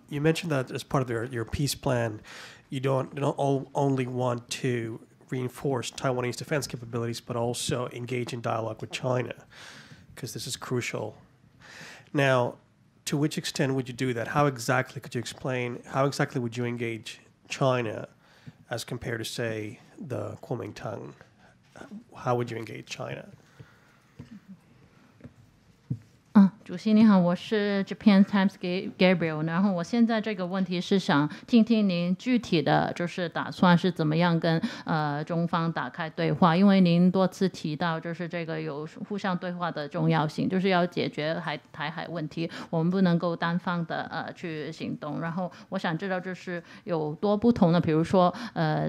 You mentioned that as part of your peace plan, you don't only want to reinforce Taiwanese defense capabilities, but also engage in dialogue with China, because this is crucial. Now, to which extent would you do that? How exactly could you explain, how exactly would you engage China as compared to, say, the Kuomintang? How would you engage China? 主席你好，我是 Japan Times Gabriel， 然后我现在这个问题是想听听您具体的就是打算是怎么样跟中方打开对话，因为您多次提到就是这个有互相对话的重要性，就是要解决台海问题，我们不能够单方的去行动。然后我想知道就是有多不同的，比如说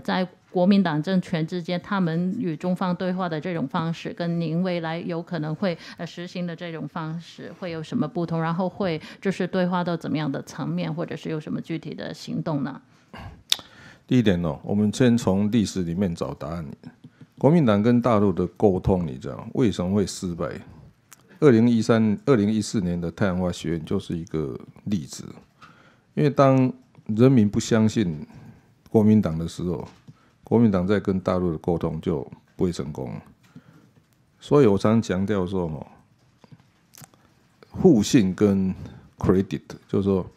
在国民党政权之间，他们与中方对话的这种方式，跟您未来有可能会实行的这种方式会有什么不同？然后会就是对话到怎么样的层面，或者是有什么具体的行动呢？第一点我们先从历史里面找答案。国民党跟大陆的沟通，你知道为什么会失败？2014年的太阳花学院就是一个例子。因为当人民不相信国民党的时候，国民党在跟大陆的沟通就不会成功。所以我常强调说，互信跟 credit， 就是说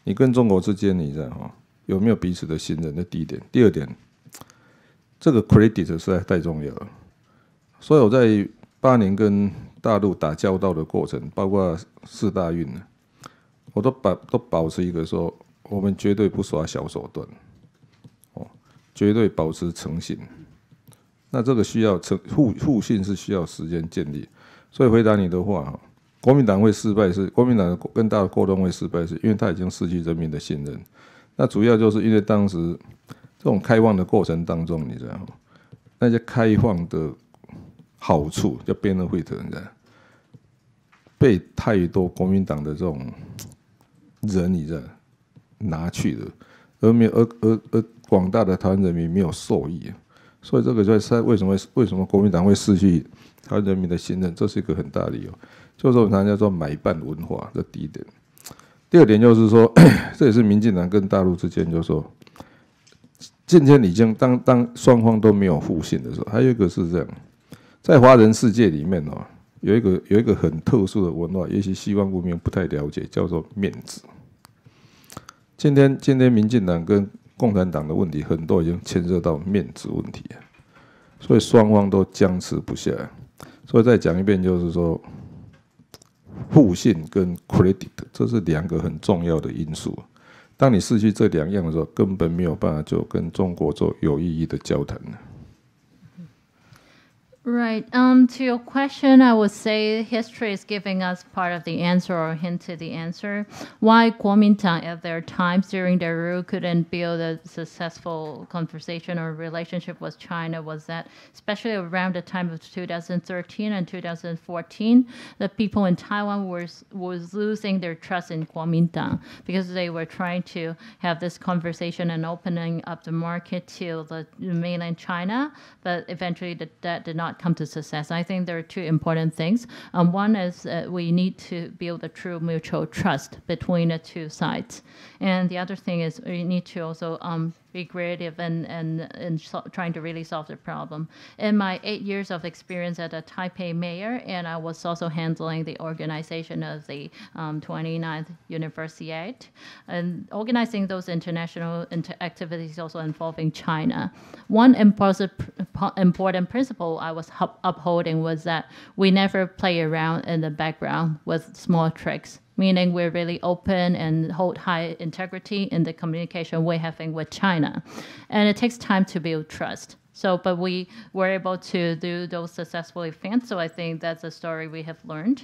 你跟中国之间，你知道有没有彼此的信任？这第一点。第二点，这个 credit 实在太重要了。所以我在8年跟大陆打交道的过程，包括4大运，我都保持一个说，我们绝对不耍小手段。绝对保持诚信，那这个需要互信是需要时间建立。所以回答你的话，国民党会失败是国民党跟大陆沟通会失败，是因为他已经失去人民的信任。那主要就是因为当时这种开放的过程当中，你知道那些开放的好处叫 benefit， 你知道被太多国民党的这种人你知道拿去了，而广大的台湾人民没有受益，所以这个就是为什么国民党会失去台湾人民的信任，这是一个很大的理由。就是我们常常叫做买办文化，这第一点。第二点就是说，这也是民进党跟大陆之间，就是说，今天已经当双方都没有互信的时候，还有一个是这样，在华人世界里面有一个很特殊的文化，也许西方文明不太了解，叫做面子。今天民进党跟共产党的问题很多已经牵涉到面子问题，所以双方都僵持不下。所以再讲一遍，就是说，互信跟 credit 这是2个很重要的因素。当你失去这2样的时候，根本没有办法就跟中国做有意义的交谈。Right. To your question, I would say history is giving us part of the answer or hint to the answer. Why Kuomintang at their times during their rule couldn't build a successful conversation or relationship with China was that, especially around the time of 2013 and 2014, the people in Taiwan was losing their trust in Kuomintang because they were trying to have this conversation and opening up the market to the mainland China, but eventually that did not come to success. I think there are 2 important things. One is we need to build a true mutual trust between the 2 sides. And the other thing is we need to also be creative and trying to really solve the problem. In my 8 years of experience as a Taipei mayor, and I was also handling the organization of the 29th Universiade, and organizing those international activities also involving China. One important principle I was upholding was that we never play around in the background with small tricks, meaning we're really open and hold high integrity in the communication we're having with China. And it takes time to build trust. So, but we were able to do those successful events, so I think that's a story we have learned.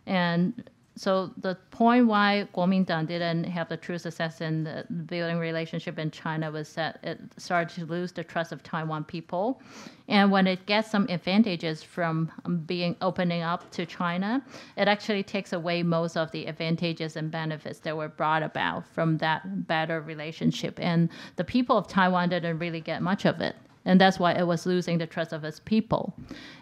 And so the point why Kuomintang didn't have the true success in the building relationship in China was that it started to lose the trust of Taiwan people. And when it gets some advantages from opening up to China, it actually takes away most of the advantages and benefits that were brought about from that better relationship. And the people of Taiwan didn't really get much of it. And that's why it was losing the trust of its people.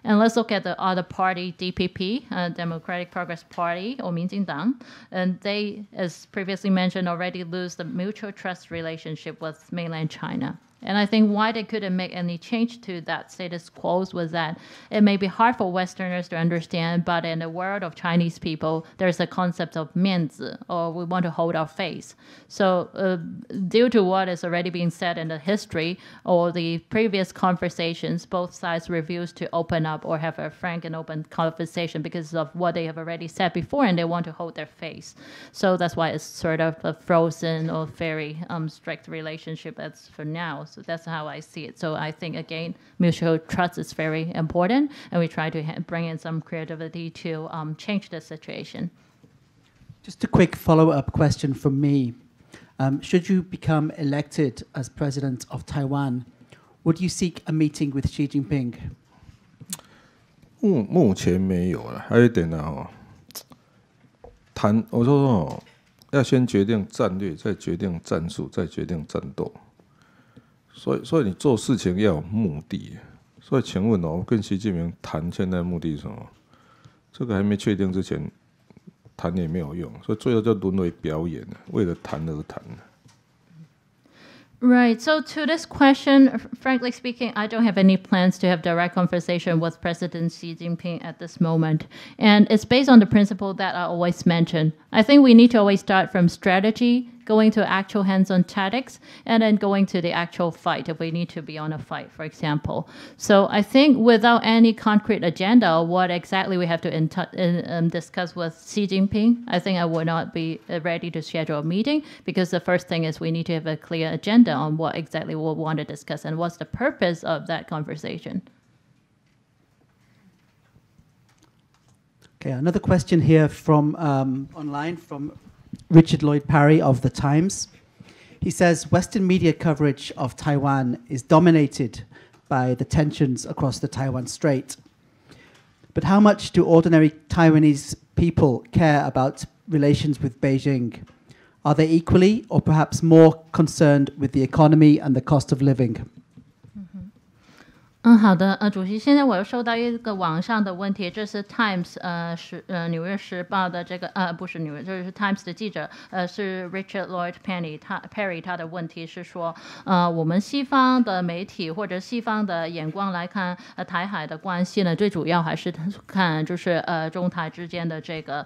And let's look at the other party, DPP, Democratic Progress Party, or 民进党. And they, as previously mentioned, already lose the mutual trust relationship with mainland China. And I think why they couldn't make any change to that status quo was that it may be hard for Westerners to understand, but in the world of Chinese people, there's a concept of 面子, or we want to hold our face. So due to what is already being said in the history or the previous conversations, both sides refuse to open up or have a frank and open conversation because of what they have already said before, and they want to hold their face. So that's why it's sort of a frozen or very strict relationship as for now. So that's how I see it. So I think, again, mutual trust is very important, and we try to bring in some creativity to change the situation. Just a quick follow-up question from me. Should you become elected as president of Taiwan, would you seek a meeting with Xi Jinping? 目前没有了，还有一点呢，我说要先决定战略，再决定战术，再决定战斗。所以你做事情要有目的。所以请问我跟习近平谈现在目的是什么？这个还没确定之前，谈也没有用。所以最后就沦为表演了，为了谈而谈。Right. So to this question, frankly speaking, I don't have any plans to have direct conversation with President Xi Jinping at this moment. And it's based on the principle that I always mention. I think we need to always start from strategy, going to actual hands-on tactics, and then going to the actual fight if we need to be on a fight, for example. So I think without any concrete agenda, what exactly we have to discuss with Xi Jinping, I think I would not be ready to schedule a meeting, because the first thing is we need to have a clear agenda on what exactly we'll want to discuss and what's the purpose of that conversation. Okay, another question here from online from Richard Lloyd Parry of The Times. He says, Western media coverage of Taiwan is dominated by the tensions across the Taiwan Strait. But how much do ordinary Taiwanese people care about relations with Beijing? Are they equally or perhaps more concerned with the economy and the cost of living? 好的，主席，现在我又收到一个网上的问题，这是 Times 纽约时报的这个不是纽约，就是 Times 的记者是 Richard Lloyd Parry， 他的问题是说我们西方的媒体或者西方的眼光来看台海的关系呢，最主要还是看就是中台之间的这个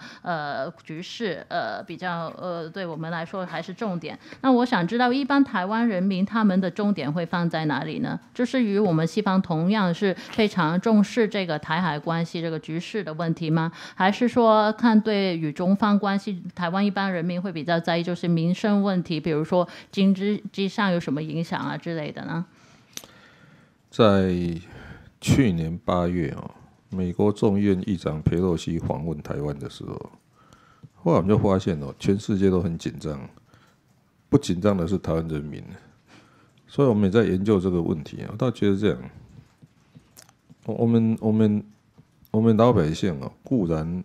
局势比较对我们来说还是重点。那我想知道一般台湾人民他们的重点会放在哪里呢？就是与我们西方同样是非常重视这个台海关系这个局势的问题吗？还是说看对与中方关系，台湾一般人民会比较在意就是民生问题，比如说经济上有什么影响啊之类的呢？在去年8月美国众议院议长裴洛西访问台湾的时候，后来我们就发现全世界都很紧张，不紧张的是台湾人民。所以我们也在研究这个问题。我倒觉得这样，我们老百姓固然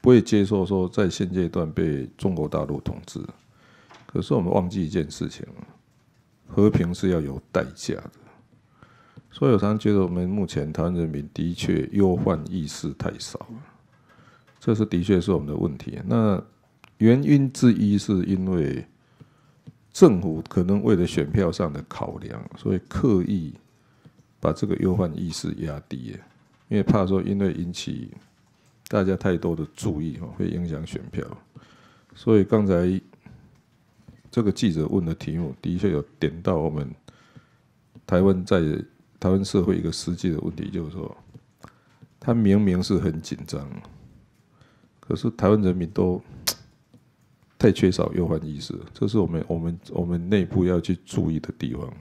不会接受说在现阶段被中国大陆统治，可是我们忘记一件事情，和平是要有代价的。所以我常常觉得我们目前台湾人民的确忧患意识太少了，这是的确是我们的问题。那原因之一是因为政府可能为了选票上的考量，所以刻意把这个忧患意识压低了，因为怕说因为引起大家太多的注意，会影响选票。所以刚才这个记者问的题目，的确有点到我们台湾社会一个实际的问题，就是说，他明明是很紧张，可是台湾人民都太缺少忧患意识，这是我们内部要去注意的地方。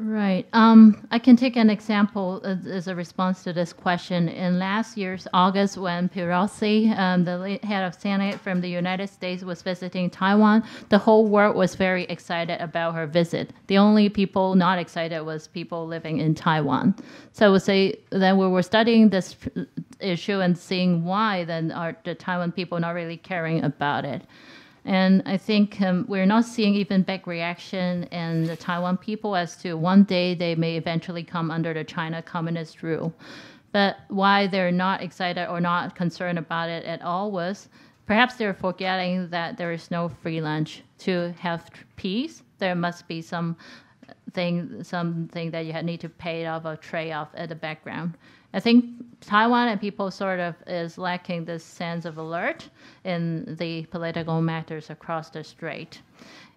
Right. I can take an example as a response to this question. In last year's August, when Pelosi, the head of Senate from the United States, was visiting Taiwan, the whole world was very excited about her visit. The only people not excited was people living in Taiwan. So I would say then we were studying this issue and seeing why then are the Taiwan people not really caring about it. And I think we're not seeing even big reaction in the Taiwan people as to one day they may eventually come under the China communist rule. But why they're not excited or not concerned about it at all was perhaps they're forgetting that there is no free lunch. To have peace, there must be something that you need to pay off or trade off at the background. I think Taiwan and people sort of is lacking this sense of alert in the political matters across the strait.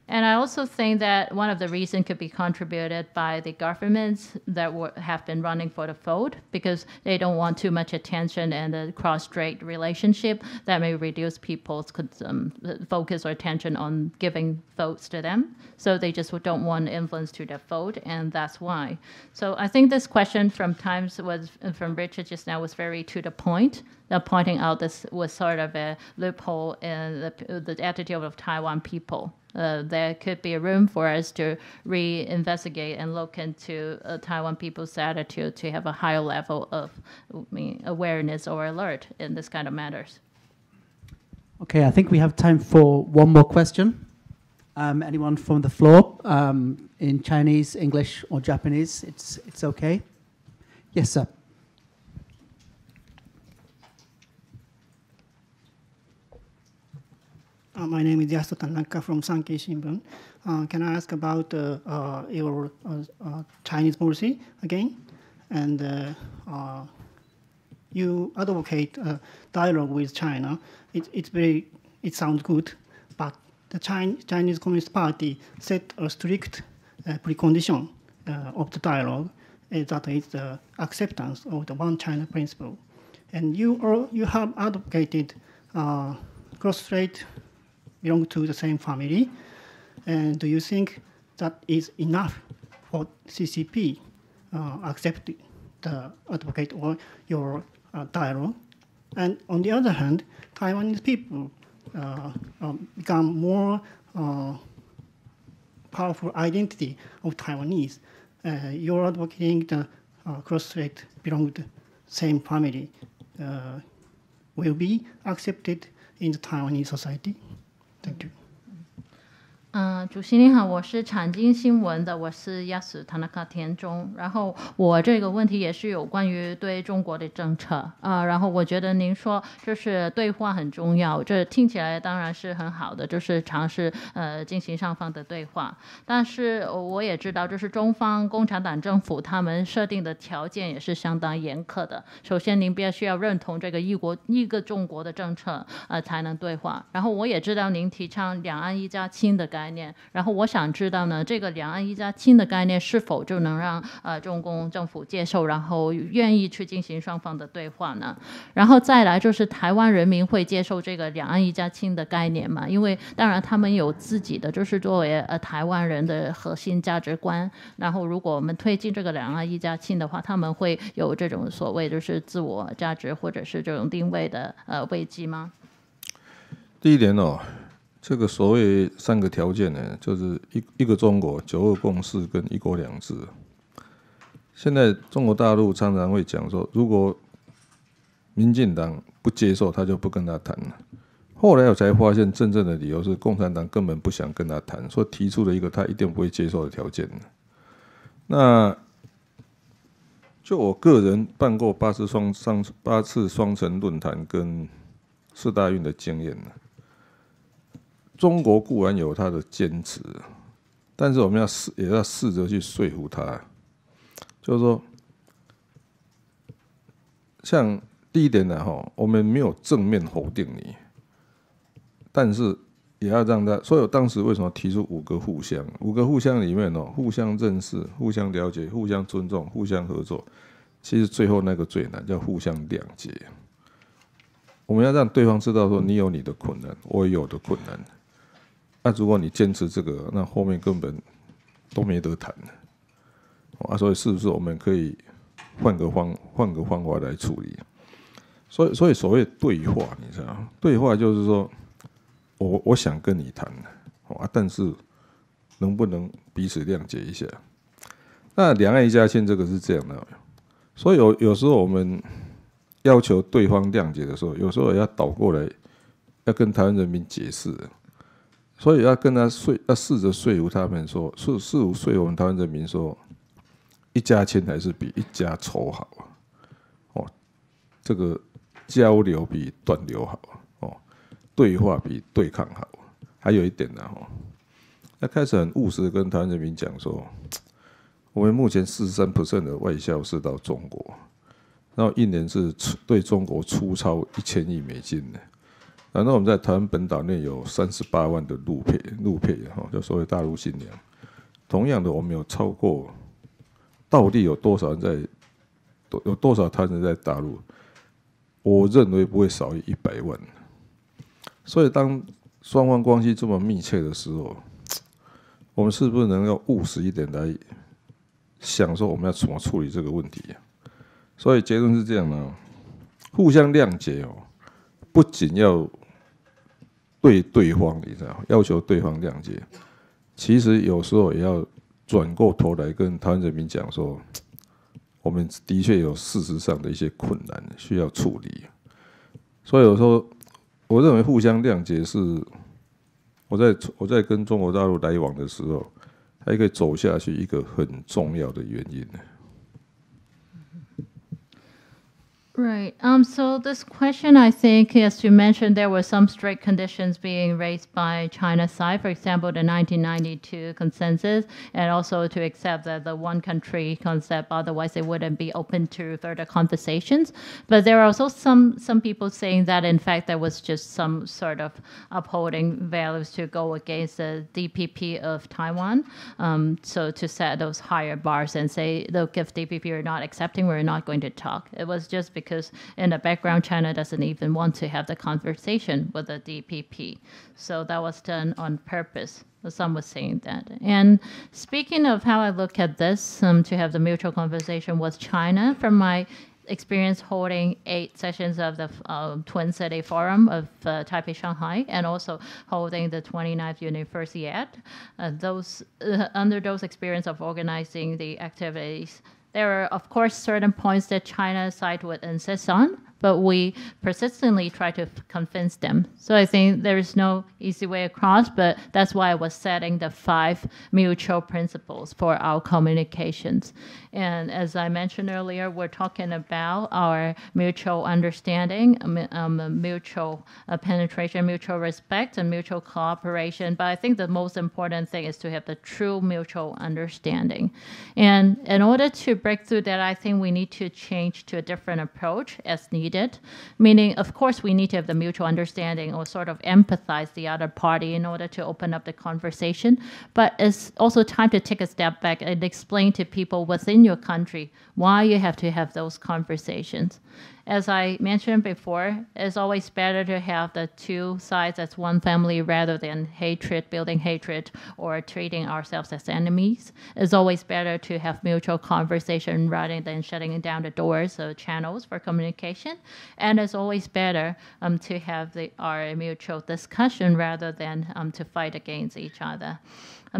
And I also think that one of the reasons could be contributed by the governments that have been running for the vote, because they don't want too much attention and the cross-strait relationship that may reduce people's focus or attention on giving votes to them. So they just don't want influence to their vote, and that's why. So I think this question from Richard just now was very to the point. Pointing out this was sort of a loophole in the attitude of Taiwan people. There could be a room for us to reinvestigate and look into Taiwan people's attitude to have a higher level of awareness or alert in this kind of matters. Okay, I think we have time for one more question. Anyone from the floor in Chinese, English, or Japanese? It's okay. Yes, sir. My name is Yasuo Tanaka from Sankei Shimbun. Can I ask about your Chinese policy again? And you advocate dialogue with China. It sounds good, but the Chinese Communist Party set a strict precondition of the dialogue, that is the acceptance of the one China principle. And you have advocated cross-strait belong to the same family. And do you think that is enough for CCP accept the advocate or your dialogue? And on the other hand, Taiwanese people become more powerful identity of Taiwanese. You're advocating the cross-strait belong to the same family will be accepted in the Taiwanese society. Thank you. 主席您好，我是产经新闻的，我是Yasuo Tanaka田中。然后我这个问题也是有关于对中国的政策然后我觉得您说就是对话很重要，这听起来当然是很好的，就是尝试进行上方的对话。但是我也知道，就是中方共产党政府他们设定的条件也是相当严苛的。首先您必须要认同这个一个中国的政策才能对话。然后我也知道您提倡两岸一家亲的概念，然后我想知道呢，这个两岸一家亲的概念是否就能让中共政府接受，然后愿意去进行双方的对话呢？然后再来就是台湾人民会接受这个两岸一家亲的概念吗？因为当然他们有自己的就是作为台湾人的核心价值观，然后如果我们推进这个两岸一家亲的话，他们会有这种所谓就是自我价值或者是这种定位的危机吗？第一点这个所谓3个条件呢，就是一个中国、9·2共识跟1国2制。现在中国大陆常常会讲说，如果民进党不接受，他就不跟他谈了。后来我才发现，真正的理由是共产党根本不想跟他谈，所以提出了一个他一定不会接受的条件。那就我个人办过8次双城论坛跟4大运的经验中国固然有它的坚持，但是我们也要试着去说服他，就是说，像第一点呢，我们没有正面否定你，但是也要让他。所以我当时为什么提出5个互相？5个互相里面互相认识、互相了解、互相尊重、互相合作。其实最后那个最难，叫互相谅解。我们要让对方知道说，你有你的困难，我也有我的困难。那如果你坚持这个，那后面根本都没得谈所以是不是我们可以换个方法来处理？所以所谓对话，你知道吗？对话就是说，我想跟你谈但是能不能彼此谅解一下？那两岸一家亲这个是这样的，所以有时候我们要求对方谅解的时候，有时候也要倒过来，要跟台湾人民解释。所以要跟他要试着说服他们说，试图说服我们台湾人民说，一家亲还是比一家仇好这个交流比断流好对话比对抗好。还有一点呢要开始很务实的跟台湾人民讲说，我们目前43% 的外销是到中国，然后一年是对中国出超1000亿美金的。然后我们在台湾本岛内有38万的陆配就所谓大陆新娘。同样的，我们有超过，到底有多少人有多少台湾人在大陆？我认为不会少于100万。所以当双方关系这么密切的时候，我们是不是能够务实一点来想说我们要怎么处理这个问题所以结论是这样的，互相谅解不仅要对对方，你知道，要求对方谅解，其实有时候也要转过头来跟台湾人民讲说，我们的确有事实上的一些困难需要处理。所以有时候我认为互相谅解是我在跟中国大陆来往的时候，还可以走下去一个很重要的原因。Right. So this question, I think, as you mentioned, there were some strict conditions being raised by China's side, for example, the 1992 consensus, and also to accept that the one country concept, otherwise they wouldn't be open to further conversations. But there are also some people saying that, in fact, there was just some sort of upholding values to go against the DPP of Taiwan. So to set those higher bars and say, look, if DPP are not accepting, we're not going to talk. It was just because in the background, China doesn't even want to have the conversation with the DPP. So that was done on purpose. Some was saying that. And speaking of how I look at this, to have the mutual conversation with China, from my experience holding 8 sessions of the Twin City Forum of Taipei, Shanghai, and also holding the 29th Universiade, under those experience of organizing the activities, there are, of course, certain points that China's side would insist on, but we persistently try to convince them. So I think there is no easy way across, but that's why I was setting the 5 mutual principles for our communications. And as I mentioned earlier, we're talking about our mutual understanding, mutual penetration, mutual respect, and mutual cooperation. But I think the most important thing is to have the true mutual understanding. And in order to break through that, I think we need to change to a different approach as needed. Meaning, of course, we need to have the mutual understanding or sort of empathize the other party in order to open up the conversation. But it's also time to take a step back and explain to people within your country why you have to have those conversations. As I mentioned before, it's always better to have the two sides as one family rather than hatred, building hatred, or treating ourselves as enemies. It's always better to have mutual conversation rather than shutting down the doors or channels for communication. And it's always better to have our mutual discussion rather than to fight against each other.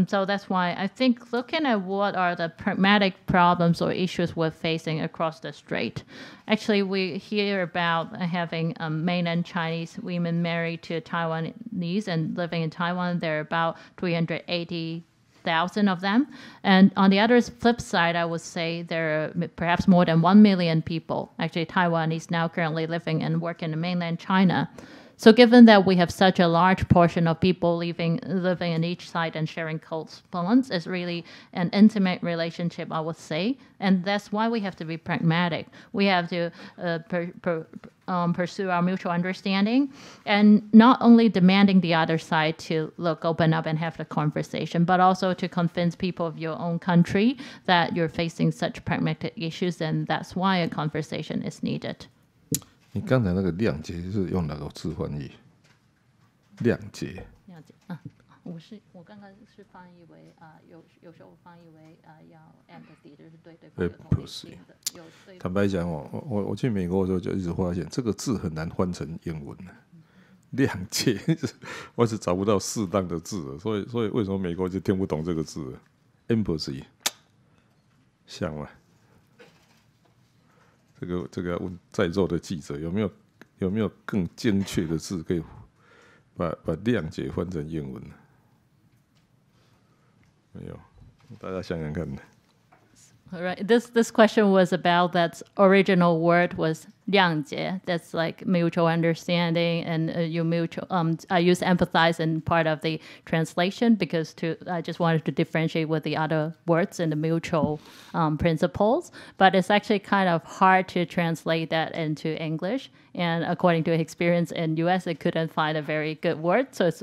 So that's why I think looking at what are the pragmatic problems or issues we're facing across the strait. Actually, we hear about having mainland Chinese women married to Taiwanese and living in Taiwan. There are about 380,000 of them. And on the other flip side, I would say there are perhaps more than 1 million people, actually Taiwanese now currently living and working in mainland China. So given that we have such a large portion of people living in each side and sharing close bonds, it's really an intimate relationship, I would say. And that's why we have to be pragmatic. We have to pursue our mutual understanding and not only demanding the other side to open up and have the conversation, but also to convince people of your own country that you're facing such pragmatic issues, and that's why a conversation is needed. 你刚才那个谅解是用哪个字翻译？谅解。谅解啊，我刚刚是翻译为有时候翻译为要 empathy， 就是对对方有同理心的。坦白讲哦，我去美国的时候就一直发现这个字很难翻成英文。谅解，我是找不到适当的字，所以为什么美国就听不懂这个字 ？empathy， 像吗？这个要问在座的记者有没有更精确的字可以把谅解翻成英文？没有，大家想想看。Right. This question was about that original word was 谅解. That's like mutual understanding, and I use empathize in part of the translation because I just wanted to differentiate with the other words and the mutual principles. But it's actually kind of hard to translate that into English. And according to experience in U.S., it couldn't find a very good word. So it's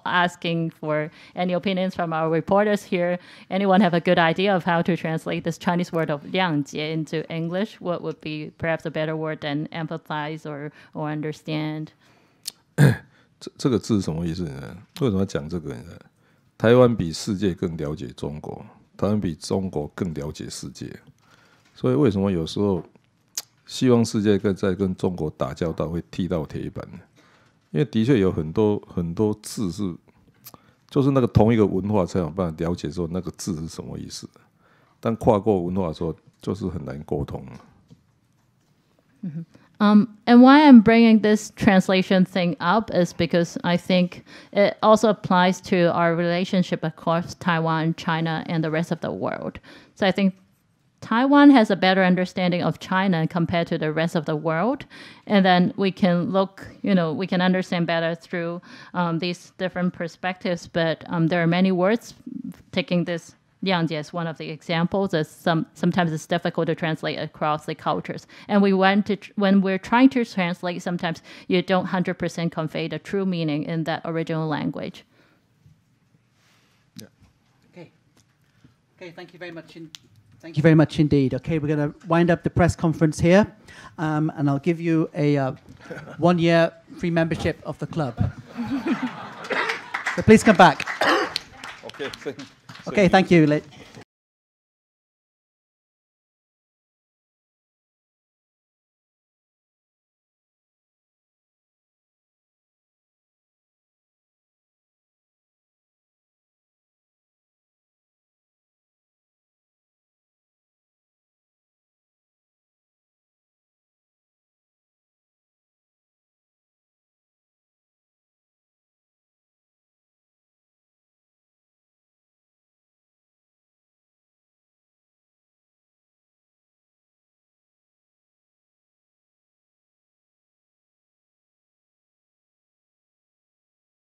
asking for any opinions from our reporters here. Anyone have a good idea of how to translate this Chinese word of 谅解 into English? What would be perhaps a better word than empathize or understand? 这个字是什么意思呢？为什么要讲这个呢？台湾比世界更了解中国，台湾比中国更了解世界。所以为什么有时候希望世界在跟中国打交道会踢到铁板？因为的确有很多字是，就是那个同一个文化才有办法了解说那个字是什么意思。但跨过文化的时候，就是很难沟通。And why I'm bringing this translation thing up is because I think it also applies to our relationship across Taiwan, China, and the rest of the world. So I think Taiwan has a better understanding of China compared to the rest of the world. And then we can we can understand better through these different perspectives. But there are many words, taking this 谅解 is one of the examples. Sometimes it's difficult to translate across the cultures. And when we're trying to translate, sometimes you don't 100% convey the true meaning in that original language. Yeah. Okay, thank you very much. Thank you very much indeed. Okay, we're going to wind up the press conference here, and I'll give you a 1-year free membership of the club. So please come back. Okay, Okay, thank you.